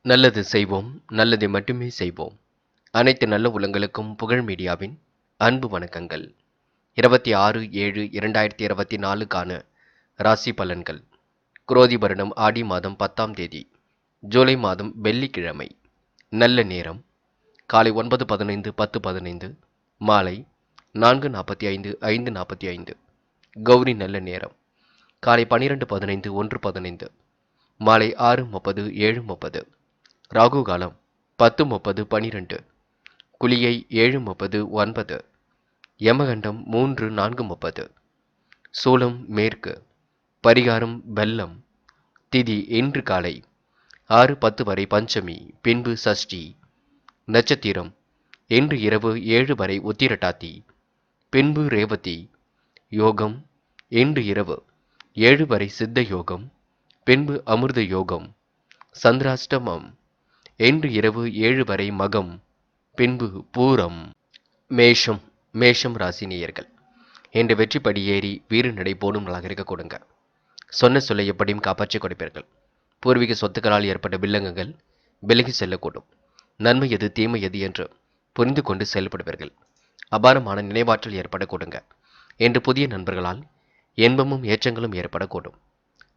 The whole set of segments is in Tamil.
நல்லது செய்வோம், நல்லதை மட்டுமே செய்வோம். அனைத்து நல்ல உள்ளங்களுக்கும் புகழ் மீடியாவின் அன்பு வணக்கங்கள். 26/7/2024க்கான ராசி பலன்கள். குரோதி வருடம் ஆடி மாதம் 10ஆம் தேதி, ஜூலை மாதம் வெள்ளிக்கிழமை. நல்ல நேரம் காலை 9:15 10:15, மாலை 4:45 5:45. கௌரி நல்ல நேரம் காலை 12:15 1:15, மாலை 6:30 7:30. ராகு காலம் 10:30 12, குளிகை 7:30 9, யமகண்டம் 3 4:30. சூலம் மேற்கு. பரிகாரம் வெல்லம். திதி இன்று காலை 6:10 வரை பஞ்சமி, பின்பு சஷ்டி. நட்சத்திரம் இன்று இரவு 7 வரை உத்திரட்டாதி, பின்பு ரேவதி. யோகம் இன்று இரவு 7 வரை சித்த யோகம், பின்பு அமிர்த யோகம். சந்திராஷ்டமம் இன்று இரவு 7 வரை மகம், பின்பு பூரம். மேஷம் ராசி நேயர்கள், இன்று வெற்றி படியேறி வீறு நடை போடும் நாளாக இருக்க கொடுங்க. சொன்ன சொல்லை எப்படியும் காப்பாற்றிக் கொடுப்பீர்கள். பூர்வீக சொத்துக்களால் ஏற்பட்ட வில்லங்கங்கள் விலகி செல்லக்கூடும். நன்மை எது தீமை எது என்று புரிந்து கொண்டு செயல்படுவீர்கள். அபாரமான நினைவாற்றல் ஏற்பட கொடுங்க. இன்று புதிய நண்பர்களால் இன்பமும் ஏற்றங்களும் ஏற்படக்கூடும்.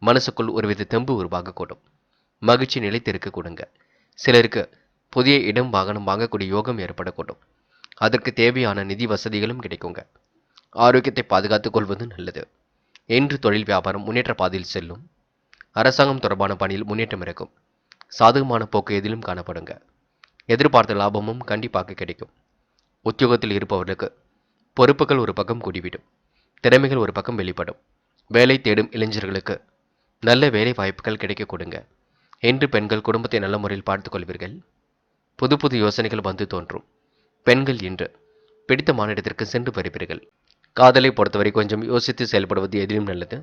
மனசுக்குள் ஒருவித தெம்பு உருவாகக்கூடும். மகிழ்ச்சி நிலைத்திருக்க கொடுங்க. சிலருக்கு புதிய இடம் வாகனம் வாங்கக்கூடிய யோகம் ஏற்படக்கூடும். அதற்கு தேவையான நிதி வசதிகளும் கிடைக்குங்க. ஆரோக்கியத்தை பாதுகாத்துக் கொள்வது நல்லது. இன்று தொழில் வியாபாரம் முன்னேற்ற பாதையில் செல்லும். அரசாங்கம் தொடர்பான பணியில் முன்னேற்றம் இருக்கும். சாதகமான போக்கு எதிலும் காணப்படுங்க. எதிர்பார்த்த லாபமும் கண்டிப்பாக கிடைக்கும். உத்தியோகத்தில் இருப்பவர்களுக்கு பொறுப்புகள் ஒரு பக்கம் கூடிவிடும். திறமைகள் ஒரு பக்கம் வெளிப்படும். வேலை தேடும் இளைஞர்களுக்கு நல்ல வேலை வாய்ப்புகள் கிடைக்க கொடுங்க. இன்று பெண்கள் குடும்பத்தை நல்ல முறையில் பார்த்துக் கொள்வீர்கள். புது புது யோசனைகள் வந்து தோன்றும். பெண்கள் இன்று பிடித்தமான இடத்திற்கு சென்று வருவீர்கள். காதலை பொறுத்தவரை கொஞ்சம் யோசித்து செயல்படுவது எதிலும் நல்லது.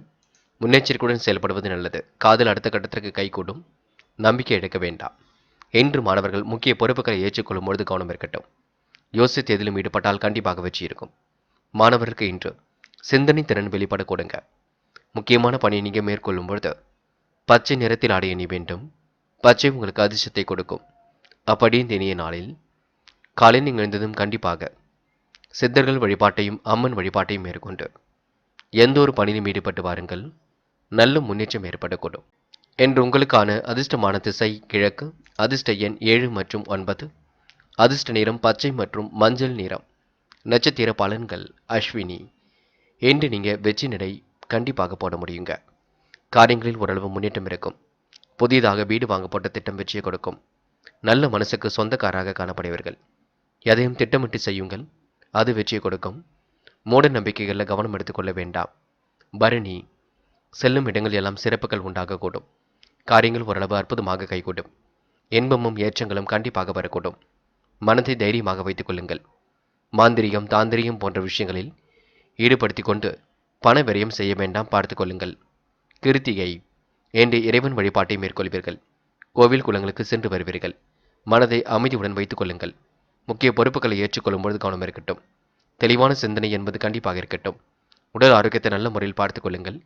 முன்னெச்சரிக்கையுடன் செயல்படுவது நல்லது. காதல் அடுத்த கட்டத்திற்கு கைகூடும். நம்பிக்கை எடுக்க வேண்டாம். இன்று மாணவர்கள் முக்கிய பொறுப்புகளை ஏற்றுக்கொள்ளும் பொழுது கவனம் இருக்கட்டும். யோசித்து எதிலும் ஈடுபட்டால் கண்டிப்பாக வெற்றி இருக்கும். மாணவருக்கு இன்று சிந்தனை திறன் வெளிப்பட கொடுங்க. முக்கியமான பணியை நீங்கள் மேற்கொள்ளும் பொழுது பச்சை நிறத்தில் ஆடை அணி வேண்டும். பச்சை உங்களுக்கு அதிர்ஷ்டத்தை கொடுக்கும். அப்படி இந்த இனிய நாளில் காலை நீங்கள் எழுந்ததும் கண்டிப்பாக சித்தர்கள் வழிபாட்டையும் அம்மன் வழிபாட்டையும் மேற்கொண்டு எந்த ஒரு பணியிலும் ஈடுபட்டு வாருங்கள். நல்ல முன்னேற்றம் ஏற்படக்கூடும். என்று உங்களுக்கான அதிர்ஷ்டமான திசை கிழக்கு. அதிர்ஷ்ட எண் 7 மற்றும் 9. அதிர்ஷ்ட நிறம் பச்சை மற்றும் மஞ்சள் நிறம். நட்சத்திர பலன்கள் அஸ்வினி. இன்று நீங்கள் வெற்றி நடை கண்டிப்பாக போட முடியுங்க. காரியங்களில் ஓரளவு முன்னேற்றம் இருக்கும். புதியதாக வீடு வாங்க போட்ட திட்டம் வெற்றியை கொடுக்கும். நல்ல மனசுக்கு சொந்தக்காராக காணப்படுவீர்கள். எதையும் திட்டமிட்டு செய்யுங்கள், அது வெற்றியை கொடுக்கும். மூட நம்பிக்கைகளில் கவனம் எடுத்துக்கொள்ள வேண்டாம். பரணி. செல்லும் இடங்கள் எல்லாம் சிறப்புகள் உண்டாகக்கூடும். காரியங்கள் ஓரளவு அற்புதமாக கைகூடும். இன்பமும் ஏற்றங்களும் கண்டிப்பாக வரக்கூடும். மனதை தைரியமாக வைத்துக் கொள்ளுங்கள். மாந்திரிகம் தாந்திரிகம் போன்ற விஷயங்களில் ஈடுபடுத்திக் கொண்டு பண விரயம் செய்ய வேண்டாம், பார்த்துக் கொள்ளுங்கள். கிருத்திகை. இன்று இறைவன் வழிபாட்டை மேற்கொள்வீர்கள். கோவில் குளங்களுக்கு சென்று வருவீர்கள். மனதை அமைதியுடன் வைத்துக் கொள்ளுங்கள். முக்கிய பொறுப்புகளை ஏற்றுக்கொள்ளும் பொழுது கவனம் இருக்கட்டும். தெளிவான சிந்தனை என்பது கண்டிப்பாக இருக்கட்டும். உடல் ஆரோக்கியத்தை நல்ல முறையில் பார்த்துக் கொள்ளுங்கள்.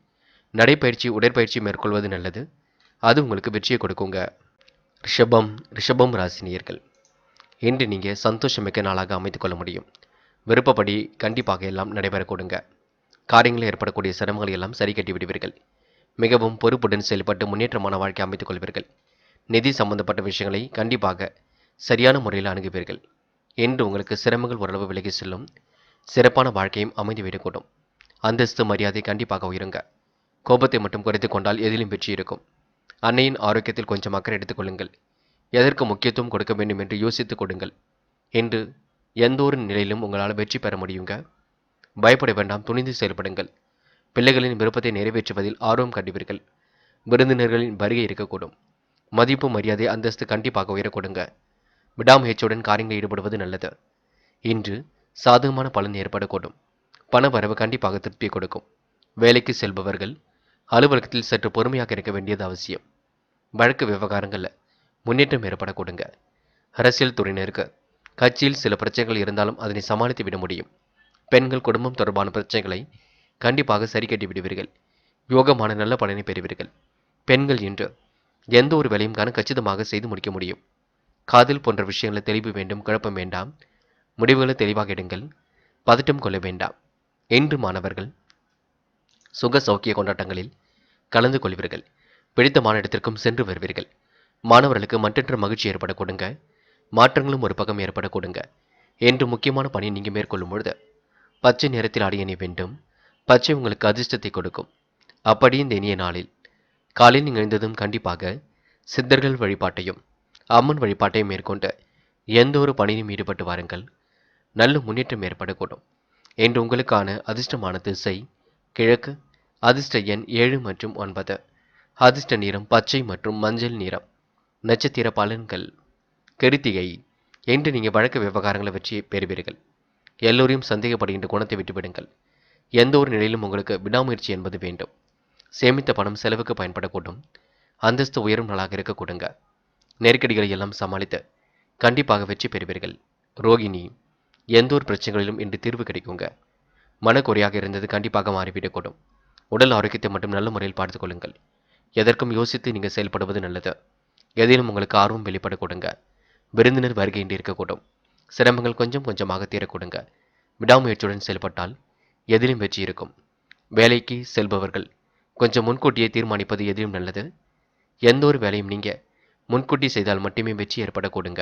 நடைப்பயிற்சி உடற்பயிற்சி மேற்கொள்வது நல்லது. அது உங்களுக்கு வெற்றியை கொடுக்குங்க. ரிஷபம் ராசினியர்கள், இன்று நீங்கள் சந்தோஷமிக்க நாளாக அமைத்துக் கொள்ள முடியும். விருப்பப்படி கண்டிப்பாக எல்லாம் நடைபெற கொடுங்க. காரியங்களில் ஏற்படக்கூடிய சிரமங்களை எல்லாம் சரி கட்டி விடுவீர்கள். மிகவும் பொறுப்புடன் செயல்பட்டு முன்னேற்றமான வாழ்க்கை அமைத்துக் கொள்வீர்கள். நிதி சம்பந்தப்பட்ட விஷயங்களை கண்டிப்பாக சரியான முறையில் அணுகுவீர்கள். இன்று உங்களுக்கு சிரமங்கள் ஓரளவு விலகி செல்லும். சிறப்பான வாழ்க்கையும் அமைந்துவிடக்கூடும். அந்தஸ்து மரியாதை கண்டிப்பாக உயருங்க. கோபத்தை மட்டும் குறைத்துக் கொண்டால் எதிலும் வெற்றி இருக்கும். அன்னையின் ஆரோக்கியத்தில் கொஞ்சம் அக்கறை எடுத்துக் கொள்ளுங்கள். எதற்கு முக்கியத்துவம் கொடுக்க வேண்டும் என்று யோசித்துக் கொடுங்கள். இன்று எந்த ஒரு நிலையிலும் உங்களால் வெற்றி பெற முடியுங்க. பயப்பட வேண்டாம், துணிந்து செயல்படுங்கள். பிள்ளைகளின் விருப்பத்தை நிறைவேற்றுவதில் ஆர்வம் காட்டுவீர்கள். விருந்தினர்களின் வருகை இருக்கக்கூடும். மதிப்பு மரியாதை அந்தஸ்து கண்டிப்பாக உயரக்கூடுங்க. விடாமுயற்சியுடன் காரியங்களில் ஈடுபடுவது நல்லது. இன்று சாதகமான பலன் ஏற்படக்கூடும். பண வரவு கண்டிப்பாக திருப்தியை கொடுக்கும். வேலைக்கு செல்பவர்கள் அலுவலகத்தில் சற்று பொறுமையாக இருக்க வேண்டியது அவசியம். வழக்கு விவகாரங்களில் முன்னேற்றம் ஏற்படக்கூடுங்க. அரசியல் துறையினருக்கு கட்சியில் சில பிரச்சனைகள் இருந்தாலும் அதனை சமாளித்து விட முடியும். பெண்கள் குடும்பம் தொடர்பான பிரச்சனைகளை கண்டிப்பாக சரி கட்டி விடுவீர்கள். யோகமான நல்ல பலனை பெறுவீர்கள். பெண்கள் இன்று எந்த ஒரு வேலையும் கச்சிதமாக செய்து முடிக்க முடியும். காதல் போன்ற விஷயங்களில் தெளிவு வேண்டும், குழப்பம் வேண்டாம். முடிவுகளை தெளிவாக எடுங்கள். பதட்டம் கொள்ள வேண்டாம். என்று மாணவர்கள் சுக சௌக்கிய கொண்டாட்டங்களில் கலந்து கொள்வீர்கள். பிடித்தமான இடத்திற்கும் சென்று வருவீர்கள். மாணவர்களுக்கு மற்றற்ற மகிழ்ச்சி ஏற்பட கொடுங்க. மாற்றங்களும் ஒரு பக்கம் ஏற்பட கொடுங்க. என்று முக்கியமான பணியை நீங்க மேற்கொள்ளும் பொழுது பச்சை நிறத்தில் ஆடிய அணி வேண்டும். பச்சை உங்களுக்கு அதிர்ஷ்டத்தை கொடுக்கும். அப்படி இந்த இனிய நாளில் காலையில் நீங்கள் எழுந்ததும் கண்டிப்பாக சித்தர்கள் வழிபாட்டையும் அம்மன் வழிபாட்டையும் மேற்கொண்டு எந்த ஒரு பணியிலும் ஈடுபட்டு வாருங்கள். நல்ல முன்னேற்றம் ஏற்படக்கூடும். என்று உங்களுக்கான அதிர்ஷ்டமான திசை கிழக்கு. அதிர்ஷ்ட எண் 7 மற்றும் 9. அதிர்ஷ்ட நிறம் பச்சை மற்றும் மஞ்சள் நிறம். நட்சத்திர பலன்கள். கிருத்திகை. என்று நீங்கள் வழக்கு விவகாரங்களை வெற்றி பெறுவீர்கள். எல்லோரையும் சந்தேகப்படுகின்ற குணத்தை விட்டுவிடுங்கள். எந்த ஒரு நிலையிலும் உங்களுக்கு விடாமுயற்சி என்பது வேண்டும். சேமித்த பணம் செலவுக்கு பயன்படக்கூடும். அந்தஸ்து உயரும் நாளாக இருக்க கொடுங்க. நெருக்கடிகளை எல்லாம் சமாளித்து கண்டிப்பாக வெற்றி பெறுவீர்கள். ரோகிணி. எந்த ஒரு பிரச்சனைகளிலும் இன்று தீர்வு கிடைக்குங்க. மனக்குறையாக இருந்தது கண்டிப்பாக மாறிவிடக்கூடும். உடல் ஆரோக்கியத்தை மட்டும் நல்ல முறையில் பார்த்துக் கொள்ளுங்கள். எதற்கும் யோசித்து நீங்கள் செயல்படுவது நல்லது. எதிலும் உங்களுக்கு ஆர்வம் வெளிப்பட கொடுங்க. விருந்தினர் வருகையின்றி இருக்கக்கூடும். சிரமங்கள் கொஞ்சம் கொஞ்சமாக தீரக்கூடுங்க. விடாமுயற்சியுடன் செயல்பட்டால் எதிலும் வெற்றி இருக்கும். வேலைக்கு செல்பவர்கள் கொஞ்சம் முன்கூட்டியே தீர்மானிப்பது எதிலும் நல்லது. எந்த ஒரு வேலையும் நீங்க முன்கூட்டி செய்தால் மட்டுமே வெற்றி ஏற்பட கொடுங்க.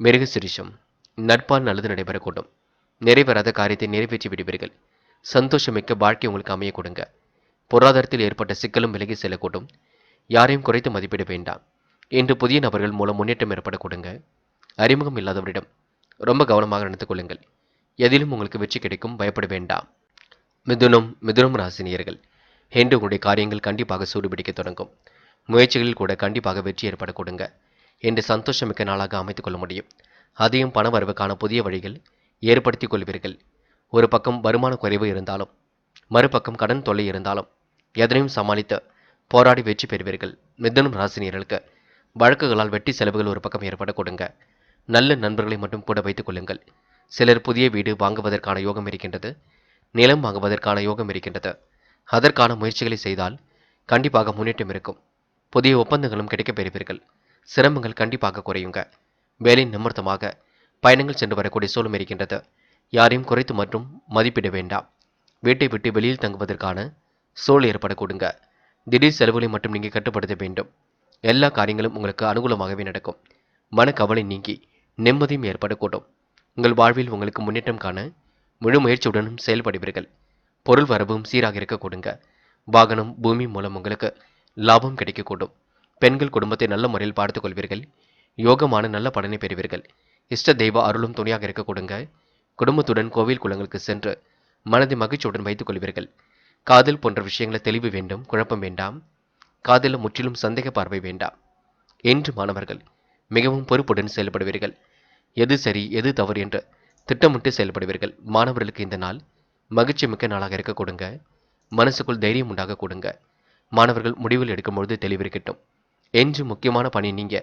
மிருகசிரிஷம். நட்பால் நல்லது நடைபெறக்கூடும். நிறைவேறாத காரியத்தை நிறைவேற்றி விடுவீர்கள். சந்தோஷமிக்க வாழ்க்கை உங்களுக்கு அமைய கொடுங்க. பொருளாதாரத்தில் ஏற்பட்ட சிக்கலும் விலகி செல்லக்கூடும். யாரையும் குறைத்து மதிப்பிட வேண்டாம். இன்று புதிய நபர்கள் மூலம் முன்னேற்றம் ஏற்பட கொடுங்க. அறிமுகம் இல்லாதவரிடம் ரொம்ப கவனமாக நடந்து கொள்ளுங்கள். எதிலும் உங்களுக்கு வெற்றி கிடைக்கும். பயப்பட வேண்டாம். மிதுனம் ராசினியர்கள். இன்று உங்களுடைய காரியங்கள் கண்டிப்பாக சூடுபிடிக்க தொடங்கும். முயற்சிகளில் கூட கண்டிப்பாக வெற்றி ஏற்பட கொடுங்க. என்று சந்தோஷமிக்க நாளாக அமைத்துக் கொள்ள முடியும். அதையும் பண வரவுக்கான புதிய வழிகள் ஏற்படுத்திக் கொள்வீர்கள். ஒரு பக்கம் வருமான குறைவு இருந்தாலும் மறுபக்கம் கடன் தொல்லை இருந்தாலும் எதனையும் சமாளித்து போராடி வெற்றி பெறுவீர்கள். மிதுனம் ராசினியர்களுக்கு வழக்குகளால் வெட்டி செலவுகள் ஒரு பக்கம் ஏற்பட கொடுங்க. நல்ல நண்பர்களை மட்டும் கூட வைத்துக் கொள்ளுங்கள். சிலர் புதிய வீடு வாங்குவதற்கான யோகம் இருக்கின்றது. நிலம் வாங்குவதற்கான யோகம் இருக்கின்றது. அதற்கான முயற்சிகளை செய்தால் கண்டிப்பாக முன்னேற்றம் இருக்கும். புதிய ஒப்பந்தங்களும் கிடைக்கப் பெறுவீர்கள். சிரமங்கள் கண்டிப்பாக குறையுங்க. வேலை நிமித்தமாக பயணங்கள் சென்று வரக்கூடிய சூழலும் இருக்கின்றது. யாரையும் குறைத்து மற்றும் மதிப்பிட வேண்டாம். வீட்டை விட்டு வெளியில் தங்குவதற்கான சூழல் ஏற்பட கொடுங்க. திடீர் செலவுகளை மட்டும் நீங்கள் கட்டுப்படுத்த வேண்டும். எல்லா காரியங்களும் உங்களுக்கு அனுகூலமாகவே நடக்கும். மனக்கவலை நீங்கி நிம்மதியும் ஏற்படக்கூடும். உங்கள் வாழ்வில் உங்களுக்கு முன்னேற்றம் காண முழு முயற்சியுடனும் செயல்படுவீர்கள். பொருள் வரவும் சீராக இருக்க கொடுங்க. வாகனம் பூமி மூலம் உங்களுக்கு லாபம் கிடைக்கக்கூடும். பெண்கள் குடும்பத்தை நல்ல முறையில் பார்த்துக் கொள்வீர்கள். யோகமான நல்ல பலனை பெறுவீர்கள். இஷ்ட தெய்வ அருளும் துணையாக இருக்க கொடுங்க. குடும்பத்துடன் கோவில் குளங்களுக்கு சென்று மனதை மகிழ்ச்சியுடன் வைத்துக் கொள்வீர்கள். காதல் போன்ற விஷயங்களை தெளிவு வேண்டும், குழப்பம் வேண்டாம். காதலில் முற்றிலும் சந்தேக பார்வை வேண்டாம். என்று மாணவர்கள் மிகவும் பொறுப்புடன் செயல்படுவீர்கள். எது சரி எது தவறு என்று திட்டமிட்டு செயல்படுவீர்கள். மாணவர்களுக்கு இந்த நாள் மகிழ்ச்சி மிக்க நாளாக இருக்க கொடுங்க. மனசுக்குள் தைரியம் உண்டாக கொடுங்க. மாணவர்கள் முடிவில் எடுக்கும் பொழுது தெளிவிருக்கட்டும். என்று முக்கியமான பணி நீங்க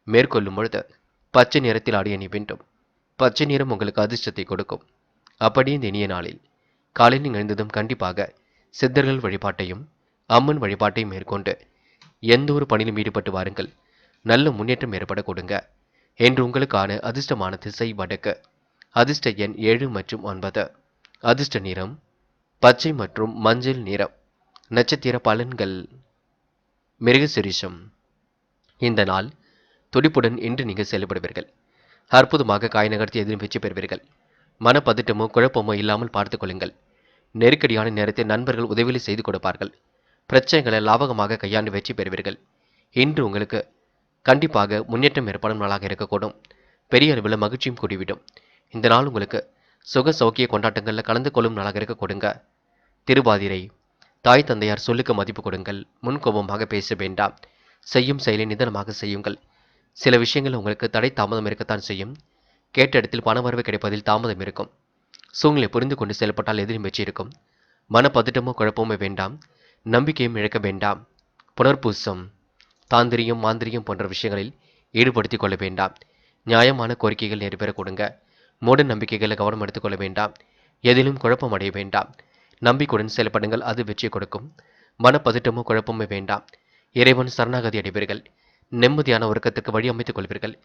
மேற்கொள்ளும் பொழுது பச்சை நிறத்தில் ஆடிய அணி வேண்டும். பச்சை நிறம் உங்களுக்கு அதிர்ஷ்டத்தை கொடுக்கும். அப்படி இந்த இனிய நாளில் காலையில் நீங்கள் எழுந்ததும் கண்டிப்பாக சித்தர்கள் வழிபாட்டையும் அம்மன் வழிபாட்டையும் மேற்கொண்டு எந்த ஒரு பணியிலும் ஈடுபட்டு வாருங்கள். நல்ல முன்னேற்றம் ஏற்பட கொடுங்க. என்று உங்களுக்கான அதிர்ஷ்டமான திசை வடக்கு. அதிர்ஷ்ட எண் 7 மற்றும் 9. அதிர்ஷ்ட நிறம் பச்சை மற்றும் மஞ்சள் நிறம். நட்சத்திர பலன்கள். மிருகசிரிஷம். இந்த நாள் துடிப்புடன் இன்று நீங்கள் செயல்படுவீர்கள். அற்புதமாக காய் நகர்த்தி எதிரும் வெற்றி பெறுவீர்கள். மனப்பதட்டமோ குழப்பமோ இல்லாமல் பார்த்துக் கொள்ளுங்கள். நெருக்கடியான நேரத்தில் நண்பர்கள் உதவிகளை செய்து கொடுப்பார்கள். பிரச்சனைகளை லாபகமாக கையாண்டு வெற்றி பெறுவீர்கள். இன்று உங்களுக்கு கண்டிப்பாக முன்னேற்றம் ஏற்படும் நாளாக இருக்கக்கூடும். பெரிய அளவில் மகிழ்ச்சியும் கூடிவிடும். இந்த நாள் உங்களுக்கு சுக சௌக்கிய கொண்டாட்டங்களில் கலந்து கொள்ளும் நாளாக இருக்க கொடுங்க. திருவாதிரை. தாய் தந்தையார் சொல்லுக்கு மதிப்பு கொடுங்கள். முன்கோபமாக பேச வேண்டாம். செய்யும் செயலை நிதானமாக செய்யுங்கள். சில விஷயங்கள் உங்களுக்கு தடை தாமதம் இருக்கத்தான் செய்யும். கேட்ட இடத்தில் பணவரவு கிடைப்பதில் தாமதம் இருக்கும். சூழ்நிலை புரிந்து கொண்டு செயல்பட்டால் எதிரும் வெற்றி இருக்கும். மனப்பதட்டமோ குழப்பமோ வேண்டாம். நம்பிக்கையும் இழக்க வேண்டாம். புனர்பூசம். தாந்திரியம் மாந்திரியம் போன்ற விஷயங்களில் ஈடுபடுத்திக் கொள்ள வேண்டாம். நியாயமான கோரிக்கைகள் நிறைவேற கொடுங்க. மூட நம்பிக்கைகளை கவனம் எடுத்துக்கொள்ள வேண்டாம். எதிலும் குழப்பம் அடைய வேண்டாம். நம்பிக்கையுடன் செயல்படுங்கள். அது வெற்றி கொடுக்கும். மனப்பதட்டமோ குழப்பமோ வேண்டாம். இறைவன் சரணாகதி அடைவீர்கள். நிம்மதியான உறக்கத்துக்கு வழி அமைத்துக் கொள்வீர்கள்.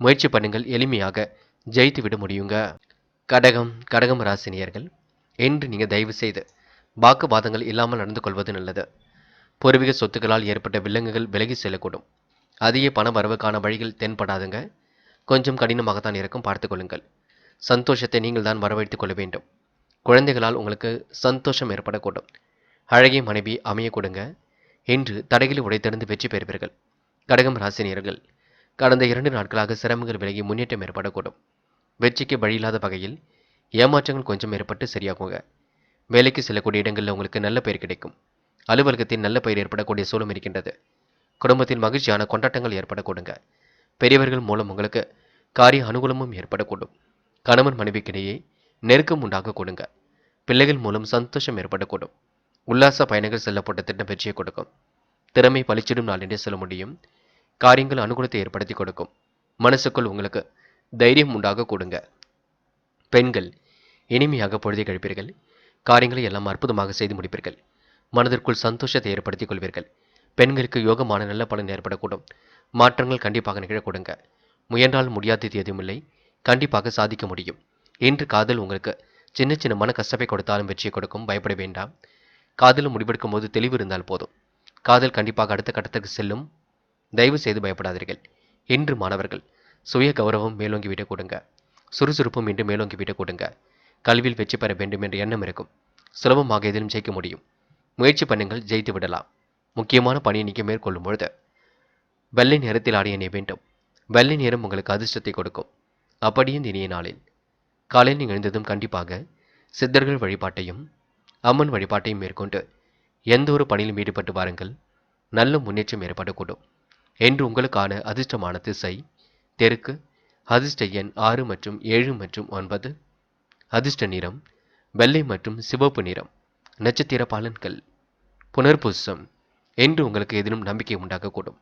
முயற்சி பண்ணுங்கள், எளிமையாக ஜெயித்து விட முடியுங்க. கடகம் ராசினியர்கள், இன்று நீங்க தயவு செய்து வாக்குவாதங்கள் இல்லாமல் நடந்து கொள்வது நல்லது. பூர்வீக சொத்துக்களால் ஏற்பட்ட வில்லங்குகள் விலகி செல்லக்கூடும். அதிக பண வரவுக்கான வழிகள் தென்படாதுங்க. கொஞ்சம் கடினமாகத்தான் இருக்கும், பார்த்துக் கொள்ளுங்கள். சந்தோஷத்தை நீங்கள் தான் வரவழைத்துக் கொள்ள வேண்டும். குழந்தைகளால் உங்களுக்கு சந்தோஷம் ஏற்படக்கூடும். அழகிய மனைவி அமைய கொடுங்க. இன்று தடைகளை உடைத்தெறிந்து வெற்றி பெறுவீர்கள். கடகம் ராசினியர்கள், கடந்த 2 நாட்களாக சிரமங்கள் விலகி முன்னேற்றம் ஏற்படக்கூடும். வெற்றிக்கு வழியில்லாத வகையில் ஏமாற்றங்கள் கொஞ்சம் ஏற்பட்டு சரியாகுங்க. வேலைக்கு செல்லக்கூடிய இடங்களில் உங்களுக்கு நல்ல பெயர் கிடைக்கும். அலுவலகத்தில் நல்ல பெயர் ஏற்படக்கூடிய சூழல் இருக்கின்றது. குடும்பத்தில் மகிழ்ச்சியான கொண்டாட்டங்கள் ஏற்படக்கூடுங்க. பெரியவர்கள் மூலம் உங்களுக்கு காரிய அனுகூலமும் ஏற்படக்கூடும். கணவன் மனைவிக்கிடையே நெருக்கம் உண்டாக கொடுங்க. பிள்ளைகள் மூலம் சந்தோஷம் ஏற்படக்கூடும். உல்லாச பயணங்கள் செல்லப்பட்ட திட்டம் வெற்றியை கொடுக்கும். திறமை பளிச்சிடும் நாள் என்றே சொல்ல முடியும். காரியங்கள் அனுகூலத்தை ஏற்படுத்தி கொடுக்கும். மனசுக்குள் உங்களுக்கு தைரியம் உண்டாக கொடுங்க. பெண்கள் இனிமையாக பொழுதை கழிப்பீர்கள். காரியங்களை எல்லாம் அற்புதமாக செய்து முடிப்பீர்கள். மனதிற்குள் சந்தோஷத்தை ஏற்படுத்திக் கொள்வீர்கள். பெண்களுக்கு யோகமான நல்ல பலன் ஏற்படக்கூடும். மாற்றங்கள் கண்டிப்பாக நிகழக்கூடுங்க. முயன்றால் முடியாதது எதுவுமில்லை, கண்டிப்பாக சாதிக்க முடியும். இன்று காதல் உங்களுக்கு சின்ன சின்ன மன கஷ்டப்பை கொடுத்தாலும் வெற்றியை கொடுக்கும், பயப்பட வேண்டாம். காதலும் முடிவெடுக்கும் போது தெளிவு இருந்தால் போதும். காதல் கண்டிப்பாக அடுத்த கட்டத்திற்கு செல்லும், தயவு செய்து பயப்படாதீர்கள். இன்று மாணவர்கள் சுய கௌரவம் மேலோங்கி விட கொடுங்க. சுறுசுறுப்பும் இன்று மேலோங்கி விட கொடுங்க. கல்வியில் வெற்றி பெற வேண்டும் என்ற எண்ணம் இருக்கும். சுலபமாக எதிலும் ஜெயிக்க முடியும். முயற்சி பண்ணுங்கள், ஜெயித்து விடலாம். முக்கியமான பணியை நீங்கள் மேற்கொள்ளும் பொழுது வெள்ளை நிறத்தில் ஆடைய அணிய வேண்டும். வெள்ளை நிறம் உங்களுக்கு அதிர்ஷ்டத்தை கொடுக்கும். அப்படியே இந்த இனிய நாளில் காலையில் நீங்கள் எழுந்ததும் கண்டிப்பாக சித்தர்கள் வழிபாட்டையும் அம்மன் வழிபாட்டையும் மேற்கொண்டு எந்த ஒரு பணியிலும் ஈடுபட்டு வாருங்கள். நல்ல முன்னேற்றம் ஏற்படக்கூடும். என்று உங்களுக்கான அதிர்ஷ்டமான திசை தெற்கு, அதிர்ஷ்ட எண் 6 மற்றும் 7 மற்றும் 9, அதிர்ஷ்ட நிறம் வெள்ளை மற்றும் சிவப்பு நிறம். நட்சத்திர பலன்கள். புனர்பூசம், என்று உங்களுக்கு எதிலும் நம்பிக்கை உண்டாகக்கூடும்.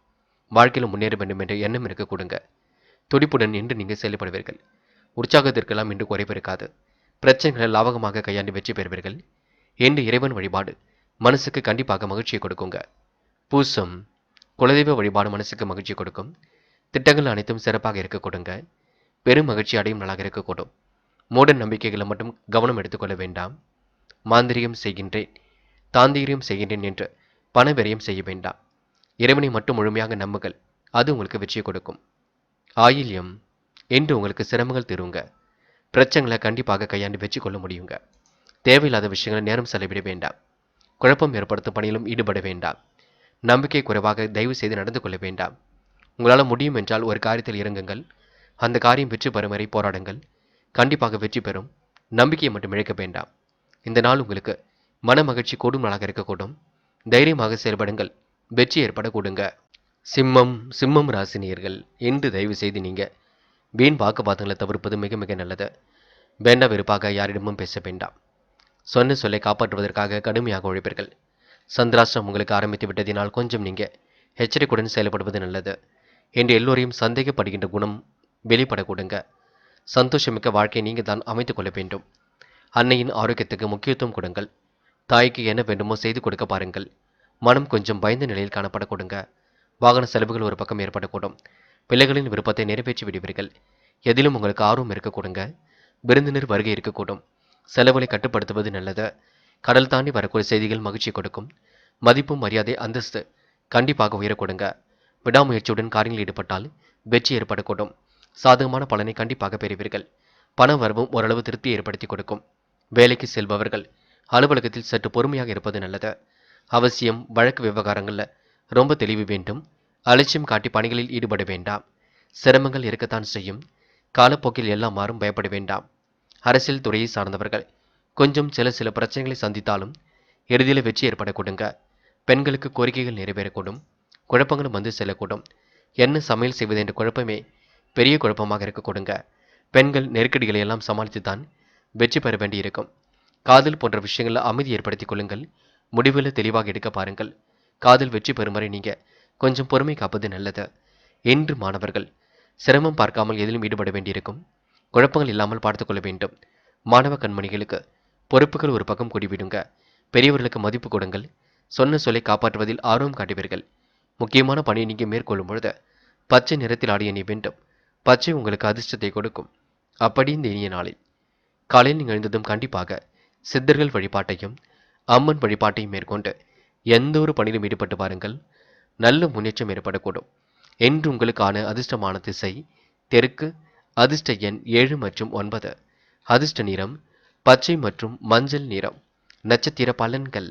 வாழ்க்கையில் முன்னேற வேண்டும் என்ற எண்ணம் இருக்க கொடுங்க. துடிப்புடன் இன்று நீங்கள் செயல்படுவீர்கள். உற்சாகத்திற்கெல்லாம் இன்று குறைபிருக்காது. பிரச்சனைகளை லாபகமாக கையாண்டு வெற்றி பெறுவீர்கள். என்று இறைவன் வழிபாடு மனசுக்கு கண்டிப்பாக மகிழ்ச்சியை கொடுக்குங்க. பூசம், குலதெய்வ வழிபாடு மனசுக்கு மகிழ்ச்சி கொடுக்கும். திட்டங்கள் அனைத்தும் சிறப்பாக இருக்க கொடுங்க. பெரும் மகிழ்ச்சி அடையும் நாளாக இருக்கக்கூடும். மூட நம்பிக்கைகளை மட்டும் கவனம் எடுத்துக்கொள்ள வேண்டாம். மாந்திரியம் செய்கின்றேன், தாந்திரியம் செய்கின்றேன் என்று பண விரயம் செய்ய வேண்டாம். இறைவனை மட்டும் முழுமையாக நம்புங்கள், அது உங்களுக்கு வெற்றியை கொடுக்கும். ஆயில்யம், என்று உங்களுக்கு சிரமங்கள் தருங்க. பிரச்சனைகளை கண்டிப்பாக கையாண்டு வெற்றி கொள்ள முடியுங்க. தேவையில்லாத விஷயங்களை நேரம் செலவிட வேண்டாம். குழப்பம் ஏற்படுத்தும் பணியிலும் ஈடுபட வேண்டாம். நம்பிக்கை குறைவாக தயவு செய்து நடந்து கொள்ள வேண்டாம். உங்களால் முடியும் என்றால் ஒரு காரியத்தில் இறங்குங்கள். அந்த காரியம் வெற்றி பெறும் வரை போராடுங்கள். கண்டிப்பாக வெற்றி பெறும். நம்பிக்கையை மட்டும் இழக்க வேண்டாம். இந்த நாள் உங்களுக்கு மன மகிழ்ச்சி கூடும் நாளாக இருக்கக்கூடும். தைரியமாக செயல்படுங்கள், வெற்றி ஏற்பட கொடுங்க. சிம்மம் ராசினியர்கள், இன்று தயவு செய்து நீங்க வீண் வாக்குவாதங்களை தவிர்ப்பது மிக மிக நல்லது. வேண்டா வெறுப்பாக யாரிடமும் பேச வேண்டாம். சொன்ன சொல்லை காப்பாற்றுவதற்காக கடுமையாக உழைப்பீர்கள். சந்திராஷ்டிரம் உங்களுக்கு ஆரம்பித்து விட்டதினால் கொஞ்சம் நீங்க எச்சரிக்கையுடன் செயல்படுவது நல்லது. என்று எல்லோரையும் சந்தேகப்படுகின்ற குணம் வெளிப்பட கொடுங்க. சந்தோஷமிக்க வாழ்க்கையை நீங்கள் தான் அமைத்துக் கொள்ள வேண்டும். அன்னையின் ஆரோக்கியத்துக்கு முக்கியத்துவம் கொடுங்கள். தாய்க்கு என்ன வேண்டுமோ செய்து கொடுக்க பாருங்கள். மனம் கொஞ்சம் பயந்த நிலையில் காணப்பட கொடுங்க. வாகன செலவுகள் ஒரு பக்கம் ஏற்படக்கூடும். பிள்ளைகளின் விருப்பத்தை நிறைவேற்றி விடுவீர்கள். எதிலும் உங்களுக்கு ஆர்வம் இருக்க கொடுங்க. விருந்தினர் வருகை இருக்கக்கூடும். செலவுகளை கட்டுப்படுத்துவது நல்லது. கடல் தாண்டி வரக்கூடிய செய்திகள் மகிழ்ச்சி கொடுக்கும். மதிப்பு, மரியாதை, அந்தஸ்து கண்டிப்பாக உயர கொடுங்க. விடாமுயற்சியுடன் காரியங்களில் ஈடுபட்டால் வெற்றி ஏற்படக்கூடும். சாதகமான பலனை கண்டிப்பாக பெறுவீர்கள். பண வரவும் ஓரளவு திருப்தியை ஏற்படுத்தி கொடுக்கும். வேலைக்கு செல்பவர்கள் அலுவலகத்தில் சற்று பொறுமையாக இருப்பது நல்லது. அவசியம் வழக்கு விவகாரங்களில் ரொம்ப தெளிவு வேண்டும். அலட்சியம் காட்டி பணிகளில் ஈடுபட வேண்டாம். சிரமங்கள் இருக்கத்தான் செய்யும். காலப்போக்கில் எல்லாம் மாறும், பயப்பட வேண்டாம். அரசியல் துறையை சார்ந்தவர்கள் கொஞ்சம் சில பிரச்சனைகளை சந்தித்தாலும் இறுதியில் வெற்றி ஏற்பட கொடுங்க. பெண்களுக்கு கோரிக்கைகள் நிறைவேறக்கூடும். குழப்பங்களும் வந்து செல்லக்கூடும். என்ன சமையல் செய்வது என்ற குழப்பமே பெரிய குழப்பமாக இருக்க கொடுங்க. பெண்கள் நெருக்கடிகளை எல்லாம் சமாளித்துத்தான் வெற்றி பெற வேண்டியிருக்கும். காதல் போன்ற விஷயங்களில் அமைதி ஏற்படுத்திக் கொள்ளுங்கள். முடிவில் தெளிவாக எடுக்க பாருங்கள். காதல் வெற்றி பெறும் வரை நீங்க கொஞ்சம் பொறுமை காப்பது நல்லது. என்று மாணவர்கள் சிரமம் பார்க்காமல் எதிலும் ஈடுபட வேண்டியிருக்கும். குழப்பங்கள் இல்லாமல் பார்த்துக்கொள்ள வேண்டும். மாணவ கண்மணிகளுக்கு பொறுப்புகள் ஒரு பக்கம் கூடிவிடுங்க. பெரியவர்களுக்கு மதிப்பு கொடுங்கள். சொன்ன சொல்லை காப்பாற்றுவதில் ஆர்வம் காட்டுவீர்கள். முக்கியமான பணியை நீங்க மேற்கொள்ளும் பொழுது பச்சை நிறத்தில் ஆடிய அணிய வேண்டும். பச்சை உங்களுக்கு அதிர்ஷ்டத்தை கொடுக்கும். அப்படி இந்த இனிய நாளில் காலையில் நீங்கள் எழுந்ததும் கண்டிப்பாக சித்தர்கள் வழிபாட்டையும் அம்மன் வழிபாட்டையும் மேற்கொண்டு எந்த ஒரு பணியிலும் ஈடுபட்டு பாருங்கள். நல்ல முன்னேற்றம் ஏற்படக்கூடும். என்று உங்களுக்கான அதிர்ஷ்டமான திசை தெற்கு, அதிர்ஷ்ட எண் 7 மற்றும் 9, அதிர்ஷ்ட நிறம் பச்சை மற்றும் மஞ்சள் நிறம். நட்சத்திர பலன்கள்.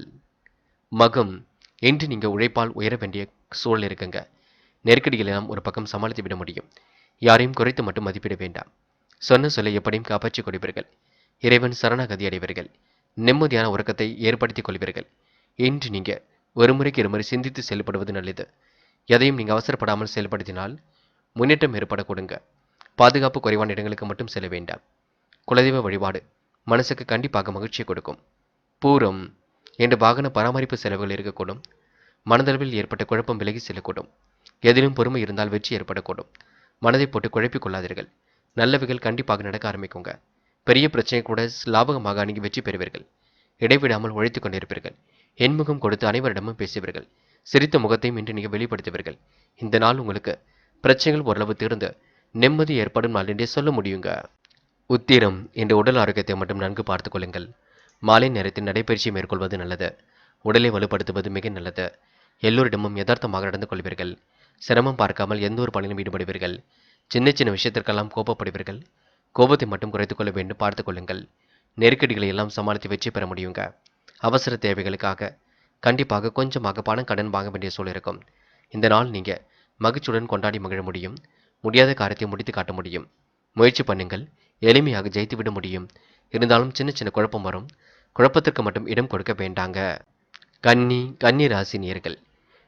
மகம், இன்று நீங்க உழைப்பால் உயர வேண்டிய சூழல் இருக்குங்க. நெருக்கடிகள் எல்லாம் ஒரு பக்கம் சமாளித்து விட முடியும். யாரையும் குறைத்து மட்டும் மதிப்பிட வேண்டாம். சொன்ன சொல்லை எப்படியும் காப்பாற்றிக் கொள்வீர்கள். இறைவன் சரணாகதி அடைவீர்கள். நிம்மதியான உறக்கத்தை ஏற்படுத்திக் கொள்வீர்கள். இன்று நீங்க ஒரு முறைக்கு இருமுறை சிந்தித்து செயல்படுவது நல்லது. எதையும் நீங்க அவசரப்படாமல் செயல்படுத்தினால் முன்னேற்றம் ஏற்படக்கூடுங்க. பாதுகாப்பு குறைவான இடங்களுக்கு மட்டும் செல்ல வேண்டாம். குலதெய்வ வழிபாடு மனசுக்கு கண்டிப்பாக மகிழ்ச்சியை கொடுக்கும். பூரம், என்ற வாகன பராமரிப்பு செலவுகள் இருக்கக்கூடும். மனதளவில் ஏற்பட்ட குழப்பம் விலகி செல்லக்கூடும். எதிலும் பொறுமை இருந்தால் வெற்றி ஏற்படக்கூடும். மனதை போட்டு குழப்பிக் கொள்ளாதீர்கள். நல்லவைகள் கண்டிப்பாக நடக்க ஆரம்பிக்குங்க. பெரிய பிரச்சனை கூட லாபகமாக அணுகி வெற்றி பெறுவீர்கள். இடைவிடாமல் உழைத்துக் கொண்டிருப்பீர்கள். என்முகம் கொடுத்து அனைவரிடமும் பேசுவீர்கள். சிரித்த முகத்தையும் இன்று நீங்கள் வெளிப்படுத்துவீர்கள். இந்த நாள் உங்களுக்கு பிரச்சனைகள் ஓரளவு தீர்ந்து நிம்மதி ஏற்படும் நாள் என்றே சொல்ல முடியுங்க. உத்திரம், என்ற உடல் ஆரோக்கியத்தை மட்டும் நன்கு பார்த்துக் கொள்ளுங்கள். மாலை நேரத்தில் நடைபயிற்சி மேற்கொள்வது நல்லது. உடலை வலுப்படுத்துவது மிக நல்லது. எல்லோரிடமும் யதார்த்தமாக நடந்து கொள்வீர்கள். சிரமம் பார்க்காமல் எந்த ஒரு பணியிலும் ஈடுபடுவீர்கள். சின்ன சின்ன விஷயத்திற்கெல்லாம் கோபப்படுவீர்கள். கோபத்தை மட்டும் குறைத்துக் கொள்ள வேண்டும், பார்த்துக் கொள்ளுங்கள். நெருக்கடிகளை எல்லாம் சமாளித்து வெற்றி பெற முடியுங்க. அவசர தேவைகளுக்காக கண்டிப்பாக கொஞ்சமாக பணம் கடன் வாங்க வேண்டிய சூழல் இருக்கும். இந்த நாள் நீங்க மகிழ்ச்சியுடன் கொண்டாடி மகிழ முடியும். முடியாத காரியத்தை முடித்து காட்ட முடியும். முயற்சி பண்ணுங்கள். எளிமையாக ஜெயித்து விட முடியும். இருந்தாலும் சின்ன சின்ன குழப்பம் வரும். குழப்பத்திற்கு மட்டும் இடம் கொடுக்க வேண்டாங்க. கன்னி ராசி நேயர்கள்,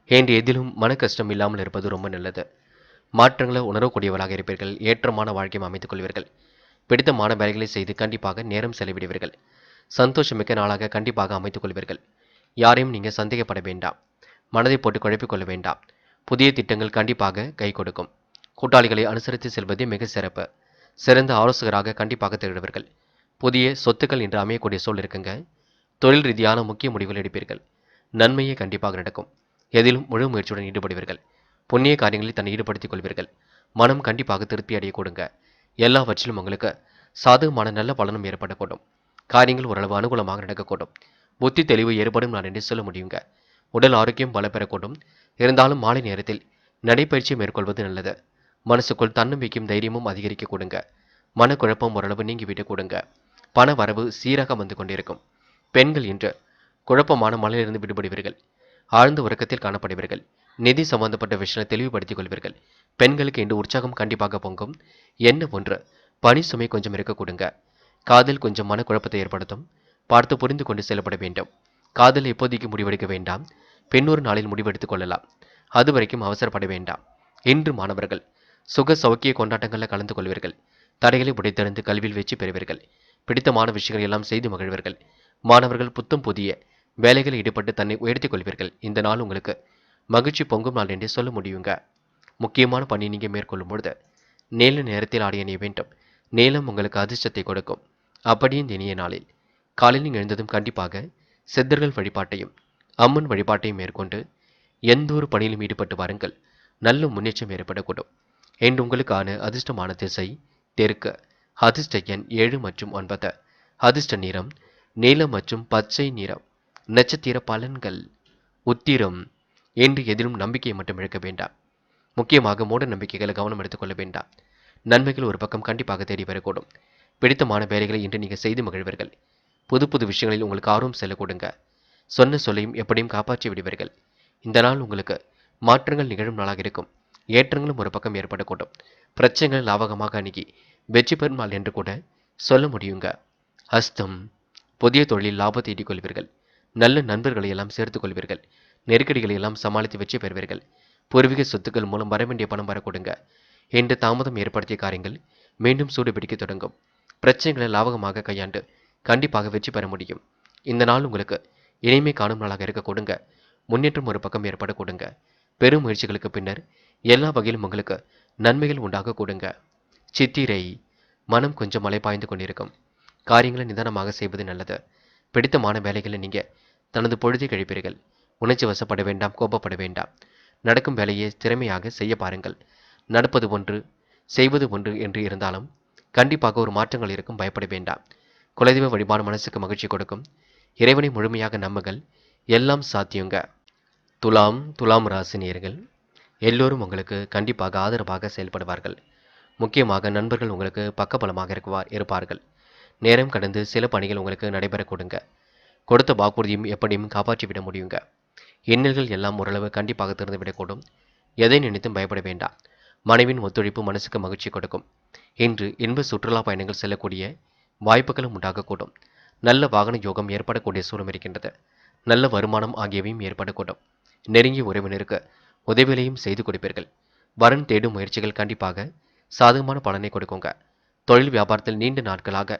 என்று எதிலும் மன கஷ்டம் இல்லாமல் இருப்பது ரொம்ப நல்லது. மாற்றங்களை உணரக்கூடியவர்களாக இருப்பீர்கள். ஏற்றமான வாழ்க்கையை அமைத்துக் கொள்வீர்கள். பிடித்தமான வேலைகளை செய்து கண்டிப்பாக நேரம் செலவிடுவீர்கள். சந்தோஷமிக்க நாளாக கண்டிப்பாக அமைத்துக் கொள்வீர்கள். யாரையும் நீங்க சந்தேகப்பட வேண்டாம். மனதை போட்டு குழப்பிக் கொள்ள வேண்டாம். புதிய திட்டங்கள் கண்டிப்பாக கை கொடுக்கும். கூட்டாளிகளை அனுசரித்து செல்வதே மிக சிறப்பு. சிறந்த ஆலோசகராக கண்டிப்பாக திகழ்வீர்கள். புதிய சொத்துக்கள் என்று அமையக்கூடிய சூழல் இருக்குங்க. தொழில் ரீதியான முக்கிய முடிவுகள் எடுப்பீர்கள். நன்மையே கண்டிப்பாக நடக்கும். எதிலும் முழு முயற்சியுடன் ஈடுபடுவீர்கள். புண்ணிய காரியங்களில் தன்னை ஈடுபடுத்திக் கொள்வீர்கள். மனம் கண்டிப்பாக திருப்தி அடைய கொடுங்க. எல்லாவற்றிலும் உங்களுக்கு சாதகமான நல்ல பலனும் ஏற்படக்கூடும். காரியங்கள் ஓரளவு அனுகூலமாக நடக்கக்கூடும். புத்தி தெளிவு ஏற்படும் நான் என்று சொல்ல முடியுங்க. உடல் ஆரோக்கியம் பல பெறக்கூடும். இருந்தாலும் மாலை நேரத்தில் நடைப்பயிற்சி மேற்கொள்வது நல்லது. மனசுக்குள் தன்னம்பிக்கையும் தைரியமும் அதிகரிக்க கொடுங்க. மனக்குழப்பம் ஓரளவு நீங்கிவிட்டு கொடுங்க. பண வரவு சீராக வந்து கொண்டிருக்கும். பெண்கள் இன்று குழப்பமான மனதிலிருந்து விடுபடுவீர்கள். ஆழ்ந்த உறக்கத்தில் காணப்படுவீர்கள். நிதி சம்பந்தப்பட்ட விஷயங்களை தெளிவுபடுத்திக் கொள்வீர்கள். பெண்களுக்கு இன்று உற்சாகம் கண்டிப்பாக பொங்கும். என்ன ஒன்று, பணி சுமை கொஞ்சம் இருக்க கொடுங்க. காதல் கொஞ்சம் மனக்குழப்பத்தை ஏற்படுத்தும். பார்த்து புரிந்து கொண்டு செயல்பட வேண்டும். காதல் இப்போதைக்கு முடிவெடுக்க வேண்டாம். பின்னொரு நாளில் முடிவெடுத்துக் கொள்ளலாம். அது வரைக்கும் அவசரப்பட வேண்டாம். இன்று மாணவர்கள் சுக சௌக்கிய கொண்டாட்டங்களில் கலந்து கொள்வீர்கள். தடைகளை உடைத்தெறிந்து கல்வியில் வெற்றி பெறுவீர்கள். பிடித்தமான விஷயங்கள் எல்லாம் செய்து மகிழ்வீர்கள். மாணவர்கள் புத்தம் புதிய வேலைகளில் ஈடுபட்டு தன்னை உயர்த்திக் கொள்வீர்கள். இந்த நாள் உங்களுக்கு மகிழ்ச்சி பொங்கும் நாள் என்றே சொல்ல முடியுங்க. முக்கியமான பணி நீங்க மேற்கொள்ளும் பொழுது நீல நேரத்தில் ஆடிய அணிய வேண்டும். நீலம் உங்களுக்கு அதிர்ஷ்டத்தை கொடுக்கும். அப்படியே இந்த இனிய நாளில் காலையில் நீங்கள் எழுந்ததும் கண்டிப்பாக சித்தர்கள் வழிபாட்டையும் அம்மன் வழிபாட்டையும் மேற்கொண்டு எந்த ஒரு பணியிலும் ஈடுபட்டு வாருங்கள். நல்ல முன்னேற்றம் ஏற்படக்கூடும். என்று உங்களுக்கான அதிர்ஷ்டமான திசை தெற்கு, அதிர்ஷ்ட எண் 7 மற்றும் 9, அதிர்ஷ்ட நிறம் நீலம் மற்றும் பச்சை நிறம். நட்சத்திர பலன்கள். உத்திரம், என்று எதிலும் நம்பிக்கையை மட்டும் இழக்க வேண்டாம். முக்கியமாக மூட நம்பிக்கைகளை கவனம் எடுத்துக்கொள்ள வேண்டாம். நன்மைகள் ஒரு பக்கம் கண்டிப்பாக தேடி வரக்கூடும். பிடித்தமான வேலைகளை இன்று நீங்கள் செய்து மகிழ்வீர்கள். புது புது விஷயங்களில் உங்களுக்கு ஆர்வம் செல்ல கொடுங்க. சொன்ன சொல்லையும் எப்படியும் காப்பாற்றி விடுவீர்கள். இந்த நாள் உங்களுக்கு மாற்றங்கள் நிகழும் நாளாக இருக்கும். ஏற்றங்களும் ஒரு பக்கம் ஏற்படக்கூடும். பிரச்சனைகளை லாபகமாக அணுகி வெற்றி பெறும் நாள் என்று கூட சொல்ல முடியுங்க. ஹஸ்தம், புதிய தொழிலில் லாபத்தை ஈட்டிக் கொள்வீர்கள். நல்ல நண்பர்களை எல்லாம் சேர்த்துக் கொள்வீர்கள். நெருக்கடிகளை எல்லாம் சமாளித்து வெற்றி பெறுவீர்கள். பூர்வீக சொத்துக்கள் மூலம் வரவேண்டிய பணம் வரக்கூடுங்க. என்று தாமதம் ஏற்படுத்திய காரியங்கள் மீண்டும் சூடு பிடிக்க தொடங்கும். பிரச்சனைகளை லாபகமாக கையாண்டு கண்டிப்பாக வெற்றி பெற முடியும். இந்த நாள் உங்களுக்கு இனிமை காணும் நாளாக இருக்க கொடுங்க. முன்னேற்றம் ஒரு பக்கம் ஏற்பட கொடுங்க. பெரும் முயற்சிகளுக்கு பின்னர் எல்லா வகையிலும் உங்களுக்கு நன்மைகள் உண்டாக கொடுங்க. சித்திரை, மனம் கொஞ்சம் மலை பாய்ந்து கொண்டிருக்கும். காரியங்களை நிதானமாக செய்வது நல்லது. பிடித்தமான வேலைகளை நீங்க தனது பொழுதை கழிப்பீர்கள். உணர்ச்சி வசப்பட வேண்டாம், கோபப்பட வேண்டாம். நடக்கும் வேலையை திறமையாக செய்ய பாருங்கள். நடப்பது ஒன்று, செய்வது ஒன்று என்று இருந்தாலும் கண்டிப்பாக ஒரு மாற்றங்கள் இருக்கும், பயப்பட வேண்டாம். குலதெய்வ வழிபாடு மனசுக்கு மகிழ்ச்சி கொடுக்கும். இறைவனை முழுமையாக நம்புங்கள், எல்லாம் சாத்தியங்க. துலாம் ராசி நேயர்கள் எல்லோரும் உங்களுக்கு கண்டிப்பாக ஆதரவாக செயல்படுவார்கள். முக்கியமாக நண்பர்கள் உங்களுக்கு பக்கபலமாக இருப்பார்கள். நேரம் கடந்து சில பணிகள் உங்களுக்கு நடைபெற கொடுங்க. கொடுத்த வாக்குறுதியும் எப்படியும் காப்பாற்றி விட முடியுங்க. எண்ணல்கள் எல்லாம் ஓரளவு கண்டிப்பாக திறந்துவிடக்கூடும். எதை நினைத்தும் பயப்பட வேண்டாம். மனைவின் ஒத்துழைப்பு மனசுக்கு மகிழ்ச்சி கொடுக்கும். இன்று இன்ப சுற்றுலா பயணங்கள் செல்லக்கூடிய வாய்ப்புகளும் உண்டாகக்கூடும். நல்ல வாகன யோகம் ஏற்படக்கூடிய சூழல் இருக்கின்றது. நல்ல வருமானம் ஆகியவையும் ஏற்படக்கூடும். நெருங்கிய உறவினருக்கு உதவிகளையும் செய்து கொடுப்பீர்கள். வரன் தேடும் முயற்சிகள் கண்டிப்பாக சாதகமான பலனை கொடுக்குங்க. தொழில் வியாபாரத்தில் நீண்ட நாட்களாக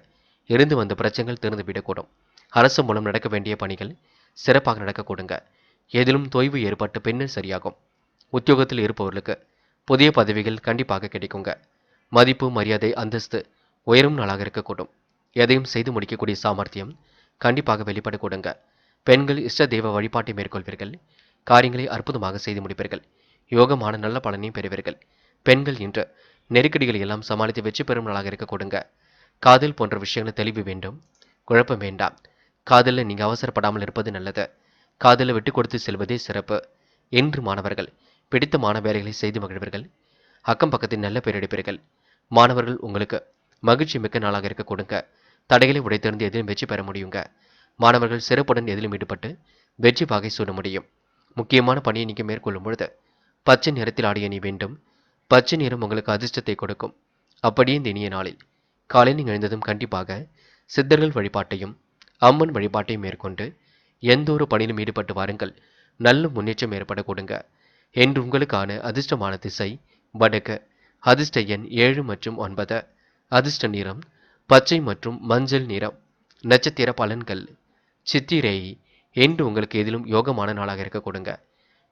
இருந்து வந்த பிரச்சனைகள் திறந்துவிடக்கூடும். அரசு மூலம் நடக்க வேண்டிய பணிகள் சிறப்பாக நடக்க கொடுங்க. எதிலும் தொய்வு ஏற்பட்டு பின்னர் சரியாகும். உத்தியோகத்தில் இருப்பவர்களுக்கு புதிய பதவிகள் கண்டிப்பாக கிடைக்குங்க. மதிப்பு, மரியாதை, அந்தஸ்து உயரும் நாளாக இருக்கக்கூடும். எதையும் செய்து முடிக்கக்கூடிய சாமர்த்தியம் கண்டிப்பாக வெளிப்பட கொடுங்க. பெண்கள் இஷ்ட தெய்வ வழிபாட்டை மேற்கொள்வீர்கள். காரியங்களை அற்புதமாக செய்து முடிப்பீர்கள். யோகமான நல்ல பலனையும் பெறுவீர்கள். பெண்கள் இன்று நெருக்கடிகளை எல்லாம் சமாளித்து வெற்றி பெறும் நாளாக இருக்க கொடுங்க. காதல் போன்ற விஷயங்கள் தெளிவு வேண்டும், குழப்பம் வேண்டாம். காதலில் நீங்கள் அவசரப்படாமல் இருப்பது நல்லது. காதலில் விட்டு கொடுத்து செல்வதே சிறப்பு. இன்று மாணவர்கள் பிடித்தமான வேலைகளை செய்து மகிழ்வீர்கள். அக்கம் பக்கத்தில் நல்ல பேர் எடுப்பீர்கள். மாணவர்கள் உங்களுக்கு மகிழ்ச்சி மிக்க நாளாக இருக்க கொடுங்க. தடைகளை உடைத்தெறிந்து எதிலும் வெற்றி பெற முடியுங்க. மாணவர்கள் சிறப்புடன் எதிலும் ஈடுபட்டு வெற்றி பாகை சூட முடியும். முக்கியமான பணியை நீங்கள் மேற்கொள்ளும் பொழுது பச்சை நிறத்தில் ஆடிய அணி வேண்டும். பச்சை நிறம் உங்களுக்கு அதிர்ஷ்டத்தை கொடுக்கும். அப்படியே இந்த இனிய நாளில் காலையில் எழுந்ததும் கண்டிப்பாக சித்தர்கள் வழிபாட்டையும் அம்மன் வழிபாட்டையும் மேற்கொண்டு எந்த ஒரு பணியிலும் ஈடுபட்டு வாருங்கள். நல்ல முன்னேற்றம் ஏற்பட கொடுங்க. என்று உங்களுக்கான அதிர்ஷ்டமான திசை வடக்கு. அதிர்ஷ்ட எண் 7 மற்றும் 9. அதிர்ஷ்ட நிறம் பச்சை மற்றும் மஞ்சள் நிறம். நட்சத்திர பலன்கள் சித்திரை. என்று உங்களுக்கு எதிலும் யோகமான நாளாக இருக்க கொடுங்க.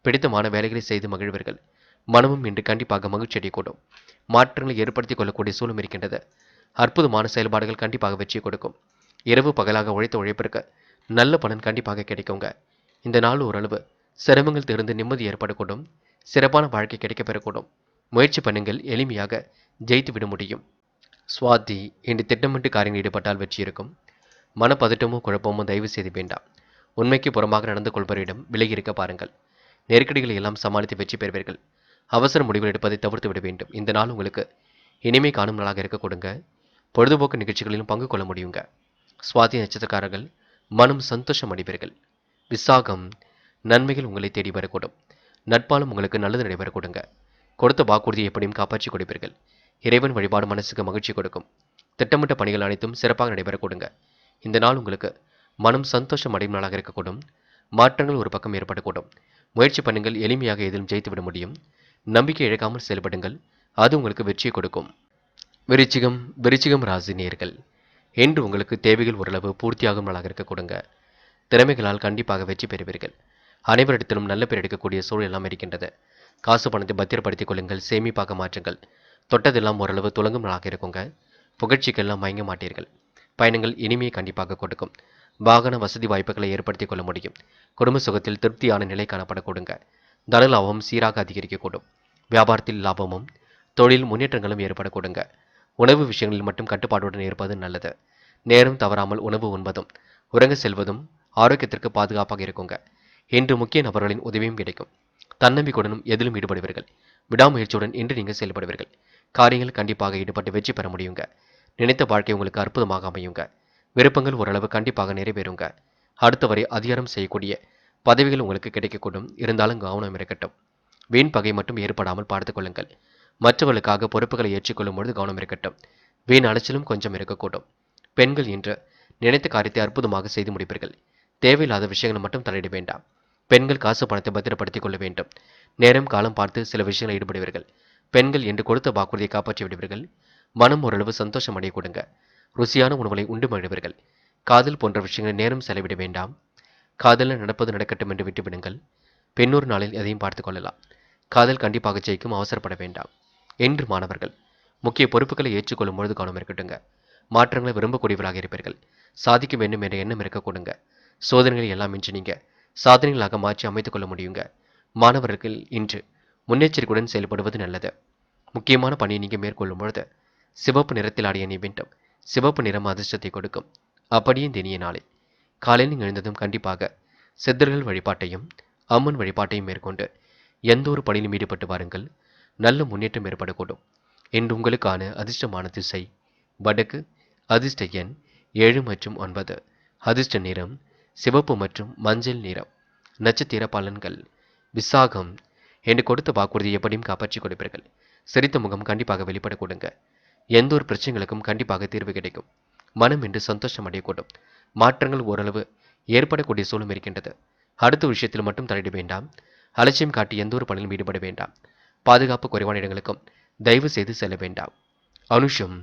பிடித்தமான வேலைகளை செய்து மகிழ்வீர்கள். மனமும் இன்று கண்டிப்பாக மகிழ்ச்சி அடையக்கூடும். மாற்றங்களை ஏற்படுத்திக் கொள்ளக்கூடிய சூழலும் இருக்கின்றது. அற்புதமான செயல்பாடுகள் கண்டிப்பாக வெற்றி கொடுக்கும். இரவு பகலாக உழைத்த உழைப்பிற்கு நல்ல பலன் கண்டிப்பாக கிடைக்குங்க. இந்த நாள் ஓரளவு சிரமங்கள் திறந்து நிம்மதி ஏற்படக்கூடும். சிறப்பான வாழ்க்கை கிடைக்கப் பெறக்கூடும். முயற்சி பண்ணுங்கள், எளிமையாக ஜெயித்து விட முடியும். சுவாதி. இன்று திட்டமிட்டு காரியங்கள் ஈடுபட்டால் வெற்றி இருக்கும். மனப்பதட்டமோ குழப்பமோ தயவு செய்து வேண்டாம். உண்மைக்கு புறமாக நடந்து கொள்பவரிடம் விலகி இருக்க பாருங்கள். நெருக்கடிகளை எல்லாம் சமாளித்து வெற்றி பெறுவீர்கள். அவசர முடிவுகள் எடுப்பதை தவிர்த்து விட வேண்டும். இந்த நாள் உங்களுக்கு இனிமை காணும் நாளாக இருக்க கொடுங்க. பொழுதுபோக்கு நிகழ்ச்சிகளிலும் பங்கு கொள்ள முடியுங்க. சுவாதி நட்சத்திரக்காரர்கள் மனம் சந்தோஷம் அடைவீர்கள். விசாகம். நன்மைகள் உங்களை தேடி வரக்கூடும். நட்பாலும் உங்களுக்கு நல்லது நடைபெற கொடுங்க. கொடுத்த வாக்குறுதியை எப்படியும் காப்பாற்றி கொடுப்பீர்கள். இறைவன் வழிபாடு மனசுக்கு மகிழ்ச்சி கொடுக்கும். திட்டமிட்ட பணிகள் அனைத்தும் சிறப்பாக நடைபெற கொடுங்க. இந்த நாள் உங்களுக்கு மனம் சந்தோஷம் அடையும் நாளாக இருக்கக்கூடும். மாற்றங்கள் ஒரு பக்கம் ஏற்படக்கூடும். முயற்சி பண்ணுங்கள், எளிமையாக எதிலும் ஜெயித்து விட முடியும். நம்பிக்கை இழக்காமல் செயல்படுங்கள், அது உங்களுக்கு வெற்றியை கொடுக்கும். விருச்சிகம் ராசி நேயர்கள் என்று உங்களுக்கு தேவைகள் ஓரளவு பூர்த்தியாகும் நாளாக இருக்க கொடுங்க. திறமைகளால் கண்டிப்பாக வெற்றி பெறுவீர்கள். அனைவரிடத்திலும் நல்ல பேர் எடுக்கக்கூடிய சூழல் எல்லாம் இருக்கின்றது. காசு பணத்தை பத்திரப்படுத்திக் கொள்ளுங்கள், சேமிப்பாக மாற்றுங்கள். தொட்டதெல்லாம் ஓரளவு துலங்கும் நாளாக இருக்குங்க. புகழ்ச்சிக்கெல்லாம் மயங்க மாட்டீர்கள். பயணங்கள் இனிமையை கண்டிப்பாக கொடுக்கும். வாகன வசதி வாய்ப்புகளை ஏற்படுத்திக் கொள்ள முடியும். குடும்ப சுகத்தில் திருப்தியான நிலை காணப்பட கொடுங்க. தன லாபம் சீராக அதிகரிக்கக்கூடும். வியாபாரத்தில் லாபமும் தொழில் முன்னேற்றங்களும் ஏற்பட கொடுங்க. உணவு விஷயங்களில் மட்டும் கட்டுப்பாடுடன் இருப்பது நல்லது. நேரம் தவறாமல் உணவு உண்பதும் உறங்க செல்வதும் ஆரோக்கியத்திற்கு பாதுகாப்பாக இருக்குங்க. இன்று முக்கிய நபர்களின் உதவியும் கிடைக்கும். தன்னம்பிக்கையுடனும் எதிலும் ஈடுபடுவீர்கள். விடாமுயற்சியுடன் இன்று நீங்கள் செயல்படுவீர்கள். காரியங்கள் கண்டிப்பாக ஈடுபட்டு வெற்றி பெற முடியுங்க. நினைத்த வாழ்க்கை உங்களுக்கு அற்புதமாக அமையுங்க. விருப்பங்கள் ஓரளவு கண்டிப்பாக நிறைவேறுங்க. அடுத்தவரை அதிகாரம் செய்யக்கூடிய பதவிகள் உங்களுக்கு கிடைக்கக்கூடும். இருந்தாலும் கவனம் இருக்கட்டும். வீண் பகை மட்டும் ஏற்படாமல் பார்த்துக் கொள்ளுங்கள். மற்றவர்களுக்காக பொறுப்புகளை ஏற்றுக்கொள்ளும் பொழுது கவனம் இருக்கட்டும். வீண் அலைச்சலும் கொஞ்சம் இருக்கக்கூடும். பெண்கள் இன்று நினைத்த காரியத்தை அற்புதமாக செய்து முடிப்பீர்கள். தேவையில்லாத விஷயங்களை மட்டும் தலையிட வேண்டாம். பெண்கள் காசு பணத்தை பத்திரப்படுத்திக் கொள்ள வேண்டும். நேரம் காலம் பார்த்து சில விஷயங்களில் ஈடுபடுவீர்கள். பெண்கள் என்று கொடுத்த வாக்குறுதியை காப்பாற்றி விடுவீர்கள். மனம் ஓரளவு சந்தோஷம் அடைய கொடுங்க. ருசியான உணவுகளை உண்டு மகிழ்வீர்கள். காதல் போன்ற விஷயங்களை நேரம் செலவிட வேண்டாம். காதலில் நடப்பது நடக்கட்டும் என்று விட்டுவிடுங்கள். பெண்ணொரு நாளில் எதையும் பார்த்துக் கொள்ளலாம். காதல் கண்டிப்பாக ஜெயிக்கும், அவசரப்பட வேண்டாம். என்று மாணவர்கள் முக்கிய பொறுப்புகளை ஏற்றுக்கொள்ளும் பொழுது கவனம் இருக்கட்டுங்க. மாற்றங்களை விரும்பக்கூடியவர்களாக இருப்பீர்கள். சாதிக்க வேண்டும் என்ற எண்ணம் இருக்க கொடுங்க. சோதனைகள் எல்லாம் இன்று நீங்க சாதனைகளாக மாற்றி அமைத்துக் கொள்ள முடியுங்க. மாணவர்கள் இன்று முன்னெச்சரிக்கையுடன் செயல்படுவது நல்லது. முக்கியமான பணியை நீங்க மேற்கொள்ளும் பொழுது சிவப்பு நிறத்தில் ஆடிய அணிய வேண்டும். சிவப்பு நிறம் அதிர்ஷ்டத்தை கொடுக்கும். அப்படியே இந்த இனிய நாளை காலையில் நீங்கள் எழுந்ததும் கண்டிப்பாக சித்தர்கள் வழிபாட்டையும் அம்மன் வழிபாட்டையும் மேற்கொண்டு எந்த ஒரு பணியிலும் ஈடுபட்டு வாருங்கள். நல்ல முன்னேற்றம் ஏற்படக்கூடும். இன்று உங்களுக்கான அதிர்ஷ்டமான திசை வடக்கு. அதிர்ஷ்ட எண் 7 மற்றும் 9. அதிர்ஷ்ட நிறம் சிவப்பு மற்றும் மஞ்சள் நிறம். நட்சத்திர பலன்கள். விசாகம் என்று கொடுத்த வாக்குறுதி எப்படியும் காப்பாற்றிக் கொடுப்பீர்கள். சிரித்த முகம் கண்டிப்பாக வெளிப்பட கொடுங்க. எந்த ஒரு பிரச்சனைகளுக்கும் கண்டிப்பாக தீர்வு கிடைக்கும். மனம் என்று சந்தோஷம் அடையக்கூடும். மாற்றங்கள் ஓரளவு ஏற்படக்கூடிய சூழலும் இருக்கின்றது. அடுத்த விஷயத்தில் மட்டும் தலையிட வேண்டாம். அலட்சியம் காட்டி எந்த ஒரு பணியிலும் ஈடுபட வேண்டாம். பாதுகாப்பு குறைவான இடங்களுக்கும் தயவு செய்து செல்ல வேண்டாம். அனுஷம்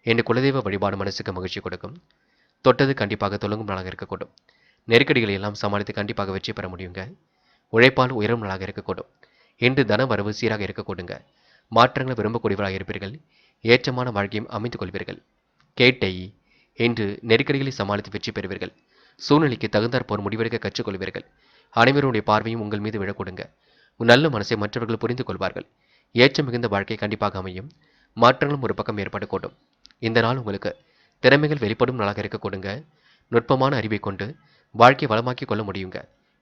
என்று குலதெய்வ வழிபாடு மனசுக்கு மகிழ்ச்சி கொடுக்கும். தொட்டது கண்டிப்பாக தொடங்கும் நாளாக இருக்கக்கூடும். நெருக்கடிகளை எல்லாம் சமாளித்து கண்டிப்பாக வெற்றி பெற முடியுங்க. உழைப்பால் உயரும் நாளாக இருக்கக்கூடும். இன்று தன வரவு சீராக இருக்கக்கூடுங்க. மாற்றங்களை விரும்பக்கூடியவராக இருப்பீர்கள். ஏற்றமான வாழ்க்கையும் அமைத்துக் கொள்வீர்கள். கேட்டை இன்று நெருக்கடிகளை சமாளித்து வெற்றி பெறுவீர்கள். சூழ்நிலைக்கு தகுந்தாற்போர் முடிவெடுக்க கற்றுக்கொள்வீர்கள். அனைவருடைய பார்வையும் உங்கள் மீது விழக்கூடுங்க. நல்ல மனசை மற்றவர்கள் புரிந்து கொள்வார்கள். ஏற்றம் மிகுந்த வாழ்க்கை கண்டிப்பாக அமையும். மாற்றங்களும் ஒரு பக்கம் ஏற்படக்கூடும். இந்த நாள் உங்களுக்கு திறமைகள் வெளிப்படும் நாளாக இருக்க கொடுங்க. நுட்பமான அறிவை கொண்டு வாழ்க்கை வளமாக்கிக் கொள்ள முடியுங்க.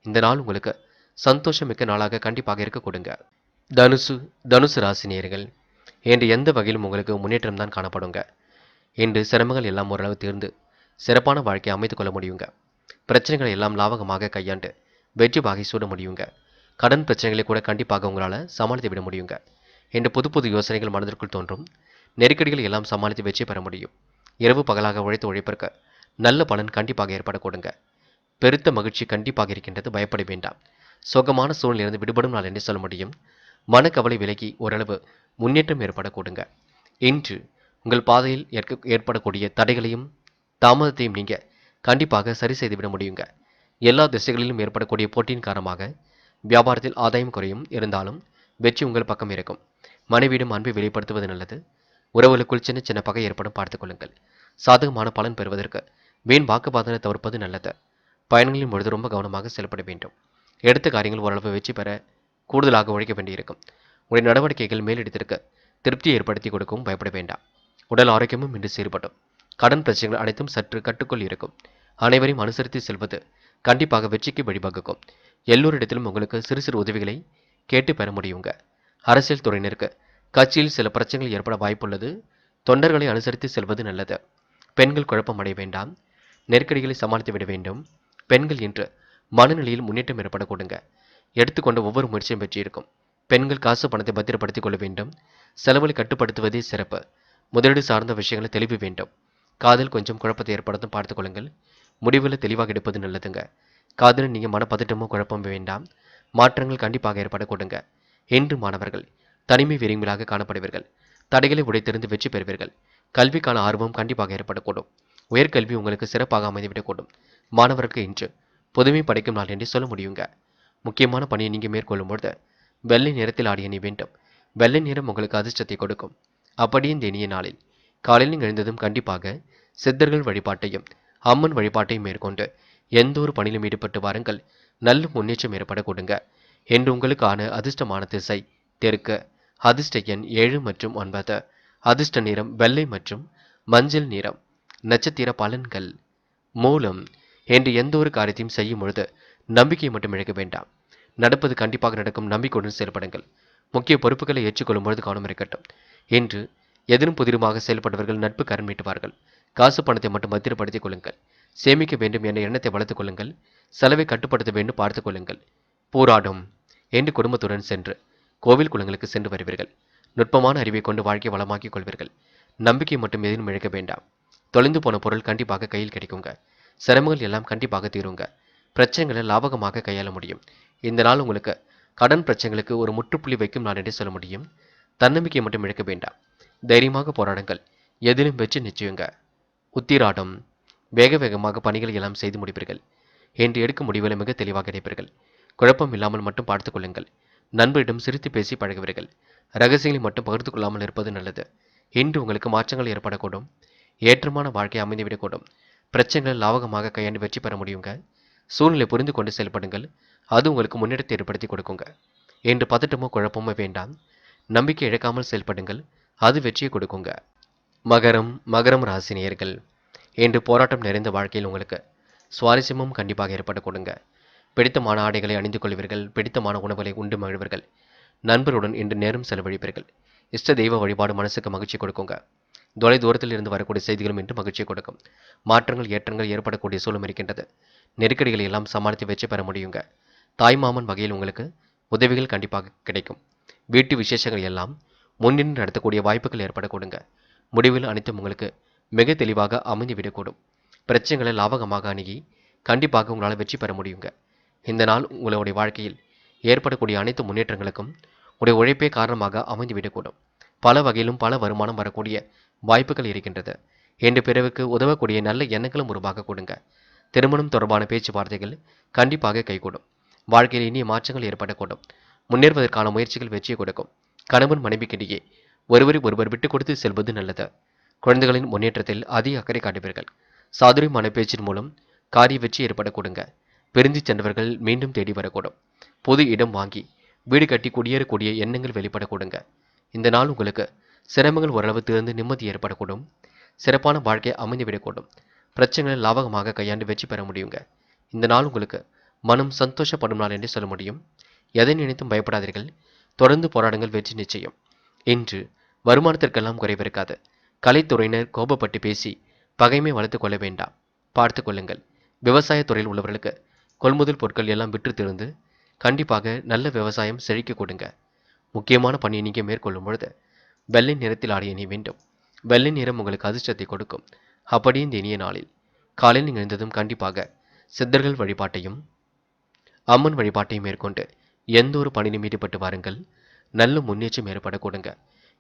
இந்த நாள் உங்களுக்கு சந்தோஷமிக்க நாளாக கண்டிப்பாக இருக்க கொடுங்க. தனுசு ராசி நேயர்கள் இன்று எந்த வகையிலும் உங்களுக்கு முன்னேற்றம் தான் காணப்படுங்க. இன்று சிரமங்கள் எல்லாம் ஓரளவு தீர்ந்து சிறப்பான வாழ்க்கையை அமைத்துக் கொள்ள முடியுங்க. பிரச்சனைகளை எல்லாம் லாபகமாக கையாண்டு வெற்றி வாகை சூட முடியுங்க. கடன் பிரச்சனைகளை கூட கண்டிப்பாக உங்களால் சமாளித்து விட முடியுங்க. இன்று புது புது யோசனைகள் மனதிற்குள் தோன்றும். நெருக்கடிகளை எல்லாம் சமாளித்து வெற்றி பெற முடியும். இரவு பகலாக உழைத்து உழைப்பிற்கு நல்ல பலன் கண்டிப்பாக ஏற்பட கொடுங்க. பெருத்த மகிழ்ச்சி கண்டிப்பாக இருக்கின்றது. பயப்பட வேண்டாம். சோகமான சூழ்நிலிருந்து விடுபடும் நாள் என்று சொல்ல முடியும். மனக்கவலை விலகி ஓரளவு முன்னேற்றம் ஏற்பட கொடுங்க. இன்று உங்கள் பாதையில் ஏற்படக்கூடிய தடைகளையும் தாமதத்தையும் நீங்க கண்டிப்பாக சரி செய்துவிட முடியுங்க. எல்லா திசைகளிலும் ஏற்படக்கூடிய போட்டியின் காரணமாக வியாபாரத்தில் ஆதாயம் குறையும். இருந்தாலும் வெற்றி உங்கள் பக்கம் இருக்கும். மனைவியிடம் அன்பை வெளிப்படுத்துவது நல்லது. உறவுகளுக்குள் சின்ன சின்ன பகை ஏற்படும் பார்த்துக் கொள்ளுங்கள். சாதகமான பலன் பெறுவதற்கு வீண் வாக்குவாதனை தவிர்ப்பது நல்லது. பயணங்களின் பொழுது ரொம்ப கவனமாக செயல்பட வேண்டும். எடுத்த காரியங்கள் ஓரளவு வெற்றி பெற கூடுதலாக உழைக்க வேண்டியிருக்கும். உடைய நடவடிக்கைகள் மேலிடத்திற்கு திருப்தி ஏற்படுத்தி கொடுக்கவும் பயப்பட வேண்டாம். உடல் ஆரோக்கியமும் இன்று சீர்படும். கடன் பிரச்சனைகள் அனைத்தும் சற்று கட்டுக்குள் இருக்கும். அனைவரையும் அனுசரித்து செல்வது கண்டிப்பாக வெற்றிக்கு வழிவகுக்கும். எல்லோரிடத்திலும் உங்களுக்கு சிறு சிறு உதவிகளை கேட்டு பெற முடியுங்க. அரசியல் துறையினருக்கு கட்சியில் சில பிரச்சனைகள் ஏற்பட வாய்ப்புள்ளது. தொண்டர்களை அனுசரித்து செல்வது நல்லது. பெண்கள் குழப்பம் அடைய வேண்டாம். நெருக்கடிகளை சமாளித்து விட வேண்டும். பெண்கள் இன்று மனநிலையில் முன்னேற்றம் ஏற்பட கொடுங்க. எடுத்துக்கொண்ட ஒவ்வொரு முயற்சியும் வெற்றி இருக்கும். பெண்கள் காசு பணத்தை பத்திரப்படுத்திக் கொள்ள வேண்டும். செலவுகளை கட்டுப்படுத்துவதே சிறப்பு. முதலீடு சார்ந்த விஷயங்களை தெளிவு வேண்டும். காதல் கொஞ்சம் குழப்பத்தை ஏற்படுத்தும் பார்த்துக் கொள்ளுங்கள். முடிவில் தெளிவாக எடுப்பது நல்லதுங்க. காதலில் நீங்கள் மனப்பதட்டமோ குழப்பம் வேண்டாம். மாற்றங்கள் கண்டிப்பாக ஏற்பட கொடுங்க. இன்று மாணவர்கள் தனிமை விரும்பிகளாக காணப்படுவீர்கள். தடைகளை உடைத்தெறிந்து வெற்றி பெறுவீர்கள். கல்விக்கான ஆர்வம் கண்டிப்பாக ஏற்படக்கூடும். உயர்கல்வி உங்களுக்கு சிறப்பாக அமைந்துவிடக்கூடும். மாணவருக்கு இன்று புதுமை படைக்கும் நாள் என்று சொல்ல முடியுங்க. முக்கியமான பணியை நீங்கள் மேற்கொள்ளும் பொழுது வெள்ளை நிறத்தில் ஆடிய அணி வேண்டும். வெள்ளை நிறம் உங்களுக்கு அதிர்ஷ்டத்தை கொடுக்கும். அப்படியே இந்த இனிய நாளில் காலையில் நீங்கள் எழுந்ததும் கண்டிப்பாக சித்தர்கள் வழிபாட்டையும் அம்மன் வழிபாட்டையும் மேற்கொண்டு எந்த ஒரு பணியிலும் ஈடுபட்டு வாருங்கள். நல்ல முன்னேற்றம் ஏற்பட கொடுங்க. என்று உங்களுக்கான அதிர்ஷ்டமான திசை தெற்கு. அதிர்ஷ்ட எண் 7 மற்றும் 9. அதிர்ஷ்ட நிறம் வெள்ளை மற்றும் மஞ்சள் நிறம். நட்சத்திர பலன்கள். மூலம் என்று எந்த ஒரு காரியத்தையும் செய்யும் பொழுது நம்பிக்கையை மட்டும் இழக்க வேண்டாம். நடப்பது கண்டிப்பாக நடக்கும். நம்பிக்கையுடன் செயல்படுங்கள். முக்கிய பொறுப்புகளை ஏற்றுக்கொள்ளும் பொழுது கவனம் இருக்கட்டும். இன்று எதிரும் புதிருமாக செயல்படுவர்கள் நட்பு கரம் நீட்டுவார்கள். காசு பணத்தை மட்டும் பத்திரப்படுத்திக் கொள்ளுங்கள். சேமிக்க வேண்டும் என்ற எண்ணத்தை வளர்த்துக் கொள்ளுங்கள். செலவை கட்டுப்படுத்த வேண்டும் பார்த்துக் கொள்ளுங்கள். போராடும் என்று குடும்பத்துடன் சென்று கோவில் குளங்களுக்கு சென்று வருவீர்கள். நுட்பமான அறிவை கொண்டு வாழ்க்கை வளமாக்கிக் கொள்வீர்கள். நம்பிக்கை மட்டும் எதிலும் இழக்க வேண்டாம். தொலைந்து போன பொருள் கண்டிப்பாக கையில் கிடைக்குங்க. சிரமங்கள் எல்லாம் கண்டிப்பாக தீருங்க. பிரச்சனைகளை லாபகமாக கையாள முடியும். இந்த நாள் உங்களுக்கு கடன் பிரச்சனைகளுக்கு ஒரு முற்றுப்புள்ளி வைக்கும் நாள் என்று சொல்ல முடியும். தன்னம்பிக்கை மட்டும் இழக்க வேண்டாம். தைரியமாக போராடுங்கள். எதிலும் வெற்றி நிச்சயங்க. உத்திராடம் வேக வேகமாக பணிகளை எல்லாம் செய்து முடிப்பீர்கள். என்று எடுக்கும் முடிவுகளை மிக தெளிவாக எடுப்பீர்கள். குழப்பம் இல்லாமல் மட்டும் பார்த்துக் கொள்ளுங்கள். நண்பரிடம் சிரித்து பேசி பழகுவீர்கள். ரகசியங்களை மட்டும் பகிர்ந்து கொள்ளாமல் இருப்பது நல்லது. இன்று உங்களுக்கு மாற்றங்கள் ஏற்படக்கூடும். ஏற்றமான வாழ்க்கை அமைந்துவிடக்கூடும். பிரச்சனைகளை லாபகமாக கையாண்டு வெற்றி பெற முடியுங்க. சூழ்நிலை புரிந்து கொண்டு செயல்படுங்கள். அது உங்களுக்கு முன்னேற்றத்தை ஏற்படுத்தி கொடுக்குங்க. என்று பதட்டமோ குழப்பமோ வேண்டாம். நம்பிக்கை இழக்காமல் செயல்படுங்கள். அது வெற்றியை கொடுக்குங்க. மகரம் ராசி நேயர்கள், இன்று போராட்டம் நிறைந்த வாழ்க்கையில் உங்களுக்கு சுவாரஸ்யமும் கண்டிப்பாக ஏற்பட கொடுங்க. பிடித்தமான ஆடைகளை அணிந்து கொள்வீர்கள். பிடித்தமான உணவுகளை உண்டு மகிழ்வீர்கள். நண்பருடன் இன்று நேரம் செலவழிப்பீர்கள். இஷ்ட தெய்வ வழிபாடு மனசுக்கு மகிழ்ச்சி கொடுக்குங்க. தொலை தூரத்தில் இருந்து வரக்கூடிய செய்திகளும் இன்று மகிழ்ச்சியை கொடுக்கும். மாற்றங்கள் ஏற்றங்கள் ஏற்படக்கூடிய சூழலும் இருக்கின்றது. நெருக்கடிகளை எல்லாம் சமாளித்து வெற்றி பெற முடியுங்க. தாய்மாமன் வகையில் உங்களுக்கு உதவிகள் கண்டிப்பாக கிடைக்கும். வீட்டு விசேஷங்கள் எல்லாம் முன்னின்று நடத்தக்கூடிய வாய்ப்புகள் ஏற்பட கொடுங்க. முடிவில் அனைத்தும் உங்களுக்கு மிக தெளிவாக அமைந்து விடக்கூடும். பிரச்சனைகளை லாபகமாக அணுகி கண்டிப்பாக உங்களால் வெற்றி பெற முடியுங்க. இந்த நாள் உங்களுடைய வாழ்க்கையில் ஏற்படக்கூடிய அனைத்து முன்னேற்றங்களுக்கும் உங்களுடைய உழைப்பே காரணமாக அமைந்து விடக்கூடும். பல வகையிலும் பல வருமானம் வரக்கூடிய வாய்ப்புகள் இருக்கின்றது. இன்று பிறருக்கு உதவக்கூடிய நல்ல எண்ணங்களும் உருவாக கொடுங்க. திருமணம் தொடர்பான பேச்சுவார்த்தைகள் கண்டிப்பாக கைகூடும். வாழ்க்கையில் இனிய மாற்றங்கள் ஏற்படக்கூடும். முன்னேறுவதற்கான முயற்சிகள் வெற்றியை கொடுக்கும். கணவன் மனைவிக்கிடையே ஒருவரை ஒருவர் விட்டுக் கொடுத்து செல்வது நல்லது. குழந்தைகளின் முன்னேற்றத்தில் அதிக அக்கறை காட்டுவீர்கள். சாதுரியமான பேச்சின் மூலம் காரிய வெற்றி ஏற்பட கொடுங்க. பிரிந்து சென்றவர்கள் மீண்டும் தேடி வரக்கூடும். பொது இடம் வாங்கி வீடு கட்டி குடியேறக்கூடிய எண்ணங்கள் வெளிப்பட கொடுங்க. இந்த நாள் உங்களுக்கு சிரமங்கள் ஓரளவு தீர்ந்து நிம்மதி ஏற்படக்கூடும். சிறப்பான வாழ்க்கையை அமைந்துவிடக்கூடும். பிரச்சனைகளை லாபகமாக கையாண்டு வெற்றி பெற முடியுங்க. இந்த நாள் உங்களுக்கு மனம் சந்தோஷப்படும் நாள் என்று சொல்ல முடியும். எதை நினைத்தும் பயப்படாதீர்கள். தொடர்ந்து போராடுங்கள், வெற்றி நிச்சயம். இன்று வருமானத்திற்கெல்லாம் குறைவிருக்காது. கலைத்துறையினர் கோபப்பட்டு பேசி பகைமை வளர்த்து கொள்ள வேண்டாம். பார்த்து கொள்ளுங்கள். விவசாய துறையில் உள்ளவர்களுக்கு கொள்முதல் பொருட்கள் எல்லாம் விற்று திருந்து கண்டிப்பாக நல்ல விவசாயம் செழிக்க கொடுங்க. முக்கியமான பணியை நீங்கள் மேற்கொள்ளும் பொழுது வெள்ளை நிறத்தில் ஆடிய நீ வேண்டும். வெள்ளை நிறம் உங்களுக்கு அதிர்ஷ்டத்தை கொடுக்கும். அப்படி இந்த இனிய நாளில் காலையில் நீங்கள் இருந்ததும் கண்டிப்பாக சித்தர்கள் வழிபாட்டையும் அம்மன் வழிபாட்டையும் மேற்கொண்டு எந்த ஒரு பணியிலும் ஈடுபட்டு வாருங்கள். நல்ல முன்னேற்றம் ஏற்பட கொடுங்க.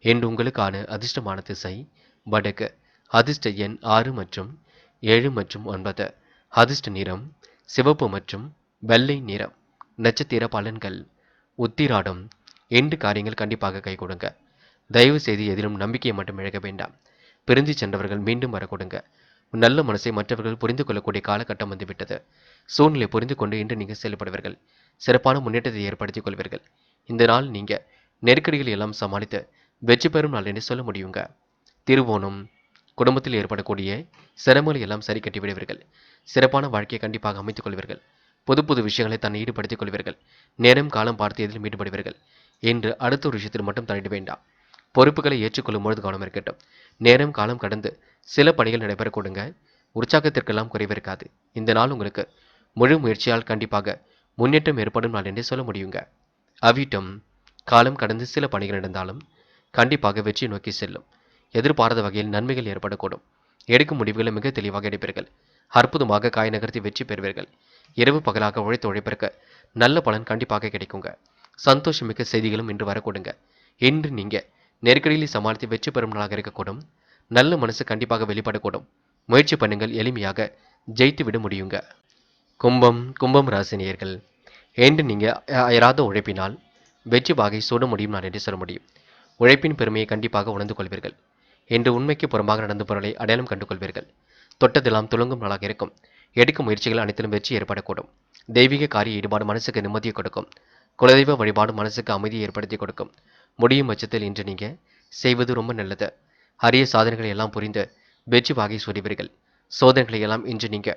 என்று உங்களுக்கான அதிர்ஷ்டமான திசை வடக்கு. அதிர்ஷ்ட எண் 6 மற்றும் 7 மற்றும் 9. அதிர்ஷ்ட நிறம் சிவப்பு மற்றும் வெள்ளை நிறம். நட்சத்திர பலன்கள். உத்திராடம். எண்டு காரியங்கள் கண்டிப்பாக கை கொடுங்க. தயவு செய்து எதிலும் நம்பிக்கையை மட்டும் இழக்க வேண்டாம். பிரிந்து சென்றவர்கள் மீண்டும் வரக்கூடுங்க. நல்ல மனசை மற்றவர்கள் புரிந்து கொள்ளக்கூடிய காலகட்டம் வந்துவிட்டது. சூழ்நிலை புரிந்து கொண்டு இன்று நீங்கள் செயல்படுவீர்கள். சிறப்பான முன்னேற்றத்தை ஏற்படுத்திக் கொள்வீர்கள். இந்த நாள் நீங்க நெருக்கடிகள் எல்லாம் சமாளித்து வெற்றி பெறும் நாள் என்று சொல்ல முடியுங்க. திருவோணம். குடும்பத்தில் ஏற்படக்கூடிய சிரமங்களை எல்லாம் சரி கட்டி விடுவீர்கள். சிறப்பான வாழ்க்கையை கண்டிப்பாக அமைத்துக் கொள்வீர்கள். புது புது விஷயங்களை தன்னை ஈடுபடுத்திக் கொள்வீர்கள். நேரம் காலம் பார்த்து எதிலும் ஈடுபடுவீர்கள். என்று அடுத்த ஒரு விஷயத்தில் மட்டும் தலையிட வேண்டாம். பொறுப்புகளை ஏற்றுக்கொள்ளும் பொழுது கவனம் இருக்கட்டும். நேரம் காலம் கடந்து சில பணிகள் நடைபெற கொடுங்க. உற்சாகத்திற்கெல்லாம் குறைவிருக்காது. இந்த நாள் உங்களுக்கு முழு முயற்சியால் கண்டிப்பாக முன்னேற்றம் ஏற்படும் நாள் என்றே சொல்ல முடியுங்க. அவிட்டம். காலம் கடந்து சில பணிகள் நடந்தாலும் கண்டிப்பாக வெற்றி நோக்கி செல்லும். எதிர்பாராத வகையில் நன்மைகள் ஏற்படக்கூடும். எடுக்கும் முடிவுகளை மிக தெளிவாக எடுப்பீர்கள். அற்புதமாக காய் நகர்த்தி வெற்றி பெறுவீர்கள். இரவு பகலாக உழைத்து உழைப்பிற்கு நல்ல பலன் கண்டிப்பாக கிடைக்குங்க. சந்தோஷமிக்க செய்திகளும் இன்று வரக்கூடுங்க. இன்று நீங்க நெருக்கடிகளை சமாளித்து வெற்றி பெறும் நாளாக இருக்கக்கூடும். நல்ல மனசு கண்டிப்பாக வெளிப்படக்கூடும். முயற்சி பண்ணுங்கள், எளிமையாக ஜெயித்து விட முடியுங்க. கும்பம் ராசி நேயர்கள், என்று நீங்க அயராத உழைப்பினால் வெற்றி வாகை சூட முடியும் நான் என்று சொல்ல முடியும். உழைப்பின் பெருமையை கண்டிப்பாக உணர்ந்து கொள்வீர்கள். என்று உண்மைக்கு புறம்பாக நடந்த பொருளை அடையாளம் கண்டு கொள்வீர்கள். தொட்டதெல்லாம் துலங்கும் நாளாக இருக்கும். எடுக்கும் முயற்சிகள் அனைத்திலும் வெற்றி ஏற்படக்கூடும். தெய்வீக காரிய ஈடுபாடு மனசுக்கு நிம்மதியை கொடுக்கும். குலதெய்வ வழிபாடு மனசுக்கு அமைதியை ஏற்படுத்தி கொடுக்கும். முடியும் பட்சத்தில் இன்று நீங்க செய்வது ரொம்ப நல்லது. அரிய சாதனைகளை எல்லாம் புரிந்து வெற்றி வாகை சூடுவீர்கள். சோதனைகளை எல்லாம் இன்று நீங்க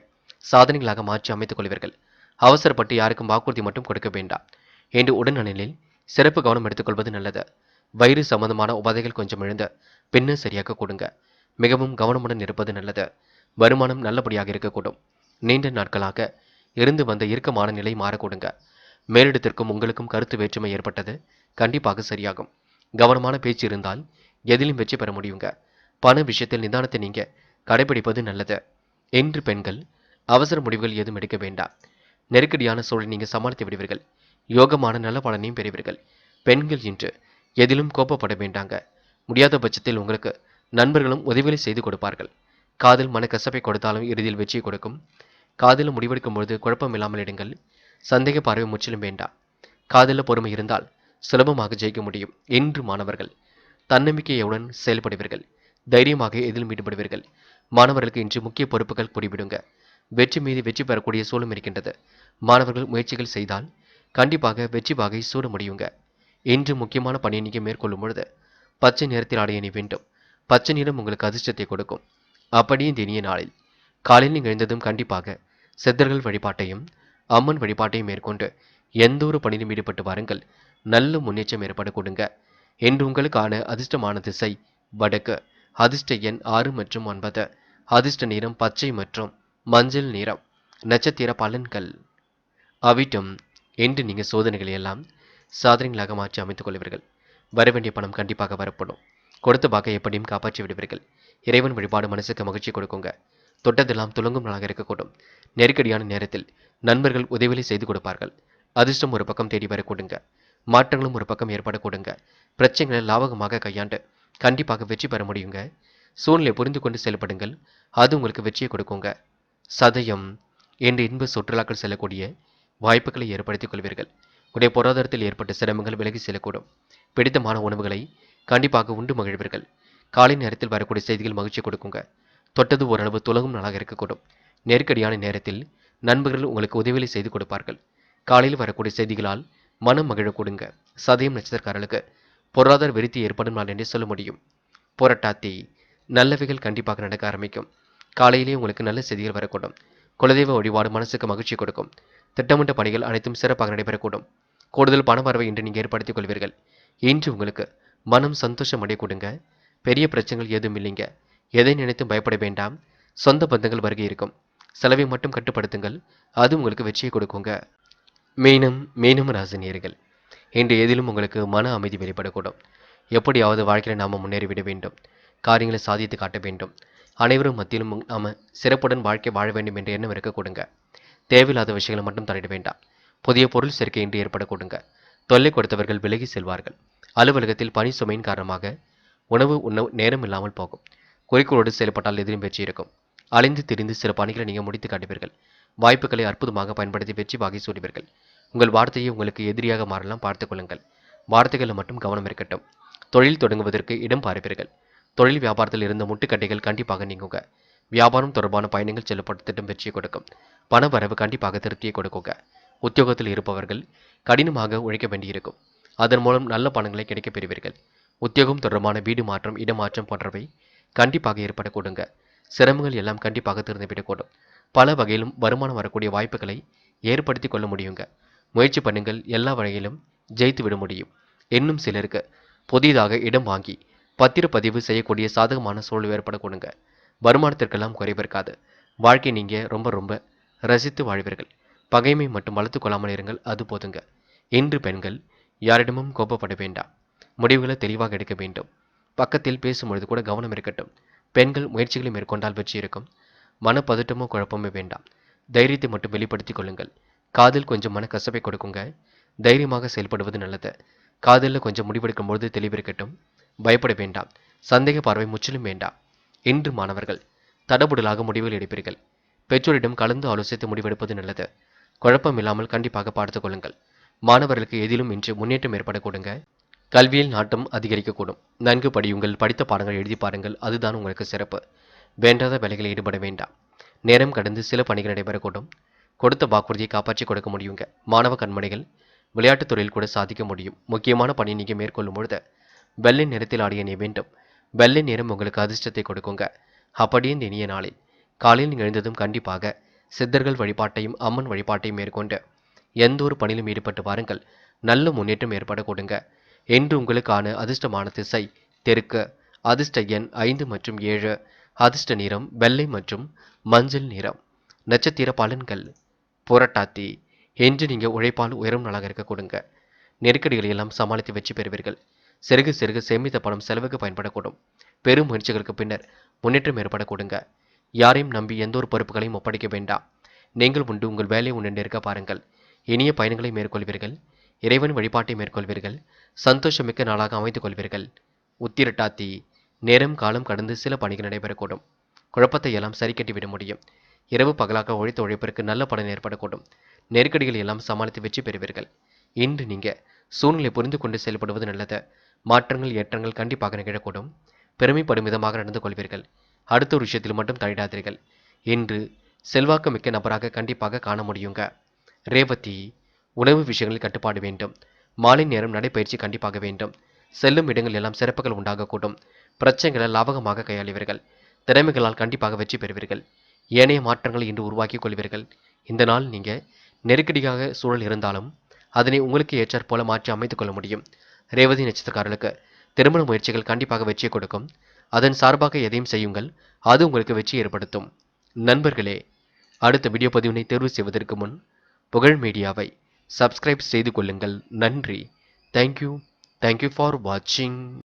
சாதனைகளாக மாற்றி அமைத்துக் கொள்வீர்கள். அவசரப்பட்டு யாருக்கும் வாக்குறுதி மட்டும் கொடுக்க வேண்டாம். என்று உடல்நலனில் சிறப்பு கவனம் எடுத்துக்கொள்வது நல்லது. வயிறு சம்பந்தமான உபாதைகள் கொஞ்சம் எழுந்து பின்னர் சரியாக கொடுங்க. மிகவும் கவனமுடன் இருப்பது நல்லது. வருமானம் நல்லபடியாக இருக்கக்கூடும். நீண்ட நாட்களாக இருந்து வந்த இறுக்கமான நிலை மாறக்கூடுங்க. மேலிடத்திற்கும் உங்களுக்கும் கருத்து வேற்றுமை ஏற்பட்டது கண்டிப்பாக சரியாகும். கவனமான பேச்சு இருந்தால் எதிலும் வெற்றி பெற முடியுங்க. பண விஷயத்தில் நிதானத்தை நீங்க கடைபிடிப்பது நல்லது. என்று பெண்கள் அவசர முடிவுகள் ஏதும் எடுக்க வேண்டாம். நெருக்கடியான சூழலை நீங்க சமாளித்து விடுவீர்கள். யோகமான நல்ல பலனையும் பெறுவீர்கள். பெண்கள் இன்று எதிலும் கோபப்பட வேண்டாங்க. முடியாத பட்சத்தில் உங்களுக்கு நண்பர்களும் உதவிகளை செய்து கொடுப்பார்கள். காதல் மனக்கசப்பை கொடுத்தாலும் இறுதியில் வெற்றியை கொடுக்கும். காதலில் முடிவெடுக்கும் பொழுது குழப்பம் இல்லாமல் எடுங்கள். சந்தேக பார்வை முற்றிலும் வேண்டாம். காதலில் பொறுமை இருந்தால் சுலபமாக ஜெயிக்க முடியும். இன்று மாணவர்கள் தன்னம்பிக்கையுடன் செயல்படுவீர்கள். தைரியமாக எதிலும் ஈடுபடுவீர்கள். மாணவர்களுக்கு இன்று முக்கிய பொறுப்புகள் கூடிவிடுங்க. வெற்றி மீது வெற்றி பெறக்கூடிய சூழலும் இருக்கின்றது. மாணவர்கள் முயற்சிகள் செய்தால் கண்டிப்பாக வெற்றி வாகை சூட முடியுங்க. இன்று முக்கியமான பணியை நீங்க மேற்கொள்ளும் பொழுது பச்சை நிறத்தில் ஆடை அணி வேண்டும். பச்சை நிறம் உங்களுக்கு அதிர்ஷ்டத்தை கொடுக்கும். அப்படியே இந்த இனிய நாளில் காலையில் நீங்கள் எழுந்ததும் கண்டிப்பாக சித்தர்கள் வழிபாட்டையும் அம்மன் வழிபாட்டையும் மேற்கொண்டு எந்த ஒரு பணியிலும் ஈடுபட்டு வாருங்கள். நல்ல முன்னேற்றம் ஏற்பட கொடுங்க. என்று உங்களுக்கான அதிர்ஷ்டமான திசை வடக்கு. அதிர்ஷ்ட எண் 6 மற்றும் 9. அதிர்ஷ்ட நிறம் பச்சை மற்றும் மஞ்சள் நிறம். நட்சத்திர பலன்கள். அவிட்டம். என்று நீங்க சோதனைகளை எல்லாம் சாதனைகளாக மாற்றி அமைத்துக் கொள்வீர்கள். வரவேண்டிய பணம் கண்டிப்பாக வரப்படும். கொடுத்த பாக்கை எப்படியும் காப்பாற்றி விடுவீர்கள். இறைவன் வழிபாடு மனசுக்கு மகிழ்ச்சி கொடுக்குங்க. தொட்டதெல்லாம் துலங்கும் நாளாக இருக்கக்கூடும். நெருக்கடியான நேரத்தில் நண்பர்கள் உதவிகளை செய்து கொடுப்பார்கள். அதிர்ஷ்டம் ஒரு பக்கம் தேடி வர கொடுங்க. மாற்றங்களும் ஒரு பக்கம் ஏற்பட கொடுங்க. பிரச்சனைகளை லாபகமாக கையாண்டு கண்டிப்பாக வெற்றி பெற முடியுங்க. சூழ்நிலை புரிந்து கொண்டு செயல்படுங்கள். அது உங்களுக்கு வெற்றியை கொடுக்குங்க. சதயம். என்று இன்ப சுற்றுலாக்கள் செல்லக்கூடிய வாய்ப்புகளை ஏற்படுத்திக் கொள்வீர்கள். உடைய பொருளாதாரத்தில் ஏற்பட்ட சிரமங்கள் விலகி செல்லக்கூடும். பிடித்தமான உணவுகளை கண்டிப்பாக உண்டு மகிழ்வீர்கள். காலை நேரத்தில் வரக்கூடிய செய்திகள் மகிழ்ச்சி கொடுக்குங்க. தொட்டது ஓரளவு துலகும் நாளாக இருக்கக்கூடும். நெருக்கடியான நேரத்தில் நண்பர்கள் உங்களுக்கு உதவிகளை செய்து கொடுப்பார்கள். காலையில் வரக்கூடிய செய்திகளால் மனம் மகிழ கொடுங்க. சதயம் நட்சத்திரக்காரர்களுக்கு பொருளாதார விருத்தி ஏற்படும் நாள் என்றே சொல்ல முடியும். புரட்டாதி. நல்லவைகள் கண்டிப்பாக நடக்க ஆரம்பிக்கும். காலையிலேயே உங்களுக்கு நல்ல செய்திகள் வரக்கூடும். குலதெய்வ வழிபாடு மனசுக்கு மகிழ்ச்சி கொடுக்கும். திட்டமிட்ட பணிகள் அனைத்தும் சிறப்பாக நடைபெறக்கூடும். கூடுதல் பண வரவை இன்று நீங்கள் ஏற்படுத்திக் கொள்வீர்கள். இன்று உங்களுக்கு மனம் சந்தோஷம் அடைய கொடுங்க. பெரிய பிரச்சனைகள் எதுவும் இல்லைங்க. எதை நினைத்தும் பயப்பட வேண்டாம். சொந்த பந்தங்கள் வருகை இருக்கும். செலவை மட்டும் கட்டுப்படுத்துங்கள். அது உங்களுக்கு வெற்றியை கொடுக்குங்க. மீனம் ராசினியர்கள். இன்று எதிலும் உங்களுக்கு மன அமைதி வெளிப்படக்கூடும். எப்படியாவது வாழ்க்கையில் நாம முன்னேறிவிட வேண்டும். காரியங்களை சாதித்து காட்ட வேண்டும். அனைவரும் மத்தியிலும் நாம சிறப்புடன் வாழ்க்கை வாழ வேண்டும் என்ற எண்ணம் இருக்க கொடுங்க. தேவையில்லாத விஷயங்களை மட்டும் தலையிட வேண்டாம். புதிய பொருள் சேர்க்கை இன்று ஏற்பட கொடுங்க. தொல்லை கொடுத்தவர்கள் விலகி செல்வார்கள். அலுவலகத்தில் பணி சுமையின் காரணமாக உணவு உண்ண நேரம் இல்லாமல் போகும். குறிக்கோளோடு செயல்பட்டால் எதிரும் வெற்றி இருக்கும். அலைந்து திரிந்து சில பணிகளை நீங்கள் முடித்து காட்டுவீர்கள். வாய்ப்புகளை அற்புதமாக பயன்படுத்தி வெற்றி வாகை சூடுவீர்கள். உங்கள் வார்த்தையை உங்களுக்கு எதிரியாக மாறலாம், பார்த்துக் கொள்ளுங்கள். வார்த்தைகளில் மட்டும் கவனம் இருக்கட்டும். தொழில் தொடங்குவதற்கு இடம் பார்ப்பீர்கள். தொழில் வியாபாரத்தில் இருந்த முட்டுக்கட்டைகள் கண்டிப்பாக நீங்குங்க. வியாபாரம் தொடர்பான பயணங்கள் செல்லப்பட்ட திட்டம் வெற்றியை கொடுக்கும். பண வரவு கண்டிப்பாக திருப்தியை கொடுக்குங்க. உத்தியோகத்தில் இருப்பவர்கள் கடினமாக உழைக்க வேண்டியிருக்கும். அதன் மூலம் நல்ல பணங்களை கிடைக்கப் பெறுவீர்கள். உத்தியோகம் தொடர்பான வீடு மாற்றம், இடமாற்றம் போன்றவை கண்டிப்பாக ஏற்பட கொடுங்க. சிரமங்கள் எல்லாம் கண்டிப்பாக திறந்துவிடக்கூடும். பல வகையிலும் வருமானம் வரக்கூடிய வாய்ப்புகளை ஏற்படுத்தி கொள்ள முடியுங்க. முயற்சி பண்ணுங்கள். எல்லா வகையிலும் ஜெயித்து விட முடியும். இன்னும் சிலருக்கு புதிதாக இடம் வாங்கி பத்திரப்பதிவு செய்யக்கூடிய சாதகமான சூழல் ஏற்பட கொடுங்க. வருமானத்திற்கெல்லாம் குறைவிருக்காது. வாழ்க்கை நீங்க ரொம்ப ரசித்து வாழ்வீர்கள். பகைமை மட்டும் வளர்த்து கொள்ளாமல் இருங்கள், அது போதுங்க. இன்று பெண்கள் யாரிடமும் கோபப்பட வேண்டாம். முடிவுகளை தெளிவாக எடுக்க வேண்டும். பக்கத்தில் பேசும்பொழுது கூட கவனம் இருக்கட்டும். பெண்கள் முயற்சிகளை மேற்கொண்டால் வெற்றி இருக்கும். மனப்பதட்டமோ குழப்பமோ வேண்டாம். தைரியத்தை மட்டும் வெளிப்படுத்திக் கொள்ளுங்கள். காதல் கொஞ்சம் மனக்கசப்பை கொடுக்குங்க. தைரியமாக செயல்படுவது நல்லது. காதலில் கொஞ்சம் முடிவெடுக்கும் பொழுது தெளிவிருக்கட்டும். பயப்பட வேண்டாம். சந்தேக பார்வை முற்றிலும் வேண்டாம். இன்று மாணவர்கள் தடபுடலாக முடிவுகள் எடுப்பீர்கள். பெற்றோரிடம் கலந்து ஆலோசித்து முடிவெடுப்பது நல்லது. குழப்பம் இல்லாமல் கண்டிப்பாக பார்த்துக் கொள்ளுங்கள். மாணவர்களுக்கு எதிலும் இன்று முன்னேற்றம் ஏற்பட கொடுங்க. கல்வியில் நாட்டம் அதிகரிக்கக்கூடும். நன்கு படியுங்கள். படித்த பாடங்கள் எழுதி பாருங்கள். அதுதான் உங்களுக்கு சிறப்பு. வேண்டாத வேலைகளில் ஈடுபட வேண்டாம். நேரம் கடந்து சில பணிகள் நடைபெறக்கூடும். கொடுத்த வாக்குறுதியை காப்பாற்றி கொடுக்க முடியுங்க. மாணவ கண்மணிகள் விளையாட்டுத் துறையில் கூட சாதிக்க முடியும். முக்கியமான பணியை நீங்கள் மேற்கொள்ளும் பொழுது வெள்ளை நிறத்தில் ஆடிய அணிய வேண்டும். வெள்ளை நிறம் உங்களுக்கு அதிர்ஷ்டத்தை கொடுக்குங்க. அப்படியே இந்த இனிய நாளில் காலையில் நீங்கள் எழுந்ததும் கண்டிப்பாக சித்தர்கள் வழிபாட்டையும் அம்மன் வழிபாட்டையும் மேற்கொண்டு எந்த ஒரு பணியிலும் ஈடுபட்டு வாருங்கள். நல்ல முன்னேற்றம் ஏற்பட கொடுங்க. என்று உங்களுக்கான அதிர்ஷ்டமான திசை தெற்கு. அதிர்ஷ்ட எண் 5 மற்றும் 7. அதிர்ஷ்ட நிறம் வெள்ளை மற்றும் மஞ்சள் நிறம். நட்சத்திர பலன்கள். புரட்டாதி. என்று நீங்கள் உழைப்பால் உயரும் நாளாக இருக்க கொடுங்க. நெருக்கடிகளை எல்லாம் சமாளித்து வெற்றி பெறுவீர்கள். சிறுக சிறுக சேமித்த பணம் செலவுக்கு பயன்படக்கூடும். பெரும் முயற்சிகளுக்கு பின்னர் முன்னேற்றம் ஏற்பட கொடுங்க. யாரையும் நம்பி எந்த ஒரு பொறுப்புகளையும் ஒப்படைக்க வேண்டாம். நீங்கள் உண்டு உங்கள் வேலையை உண்டு இருக்க பாருங்கள். இனிய பயணங்களை மேற்கொள்வீர்கள். இறைவன் வழிபாட்டை மேற்கொள்வீர்கள். சந்தோஷமிக்க நாளாக அமைத்துக் கொள்வீர்கள். உத்திரட்டாதி. நேரம் காலம் கடந்து சில பணிகள் நடைபெறக்கூடும். குழப்பத்தை எல்லாம் சரி கட்டிவிட முடியும். இரவு பகலாக உழைத்த உழைப்பிற்கு நல்ல பலன் ஏற்படக்கூடும். நெருக்கடிகளை எல்லாம் சமாளித்து வெற்றி பெறுவீர்கள். இன்று நீங்க சூழ்நிலை புரிந்து கொண்டு செயல்படுவது நல்லது. மாற்றங்கள் ஏற்றங்கள் கண்டிப்பாக நிகழக்கூடும். பெருமைப்படும் விதமாக நடந்து கொள்வீர்கள். அடுத்த ஒரு விஷயத்தில் மட்டும் தலையிடாதீர்கள். இன்று செல்வாக்கு மிக்க நபராக கண்டிப்பாக காண முடியுங்க. ரேவதி, உணவு விஷயங்களில் கட்டுப்பாடு வேண்டும். மாலை நேரம் நடைப்பயிற்சி கண்டிப்பாக வேண்டும். செல்லும் இடங்கள் எல்லாம் சிறப்புகள் உண்டாகக்கூடும். பிரச்சனைகளை லாபகமாக கையாளுவீர்கள். திறமைகளால் கண்டிப்பாக வெற்றி பெறுவீர்கள். ஏனைய மாற்றங்களை இன்று உருவாக்கிக் கொள்வீர்கள். இந்த நாள் நீங்க நெருக்கடியாக சூழல் இருந்தாலும் அதனை உங்களுக்கு ஏற்றாற் போல மாற்றி அமைத்துக் கொள்ள முடியும். ரேவதி நட்சத்திரக்காரர்களுக்கு திருமண முயற்சிகள் கண்டிப்பாக வெற்றியை கொடுக்கும். அதன் சார்பாக எதையும் செய்யுங்கள், அது உங்களுக்கு வெற்றி ஏற்படுத்தும். நண்பர்களே, அடுத்த வீடியோ பதிவினை தேர்வு செய்வதற்கு முன் புகழ் மீடியாவை சப்ஸ்கிரைப் செய்து கொள்ளுங்கள். நன்றி. தேங்க்யூ. தேங்க்யூ ஃபார் வாட்சிங்.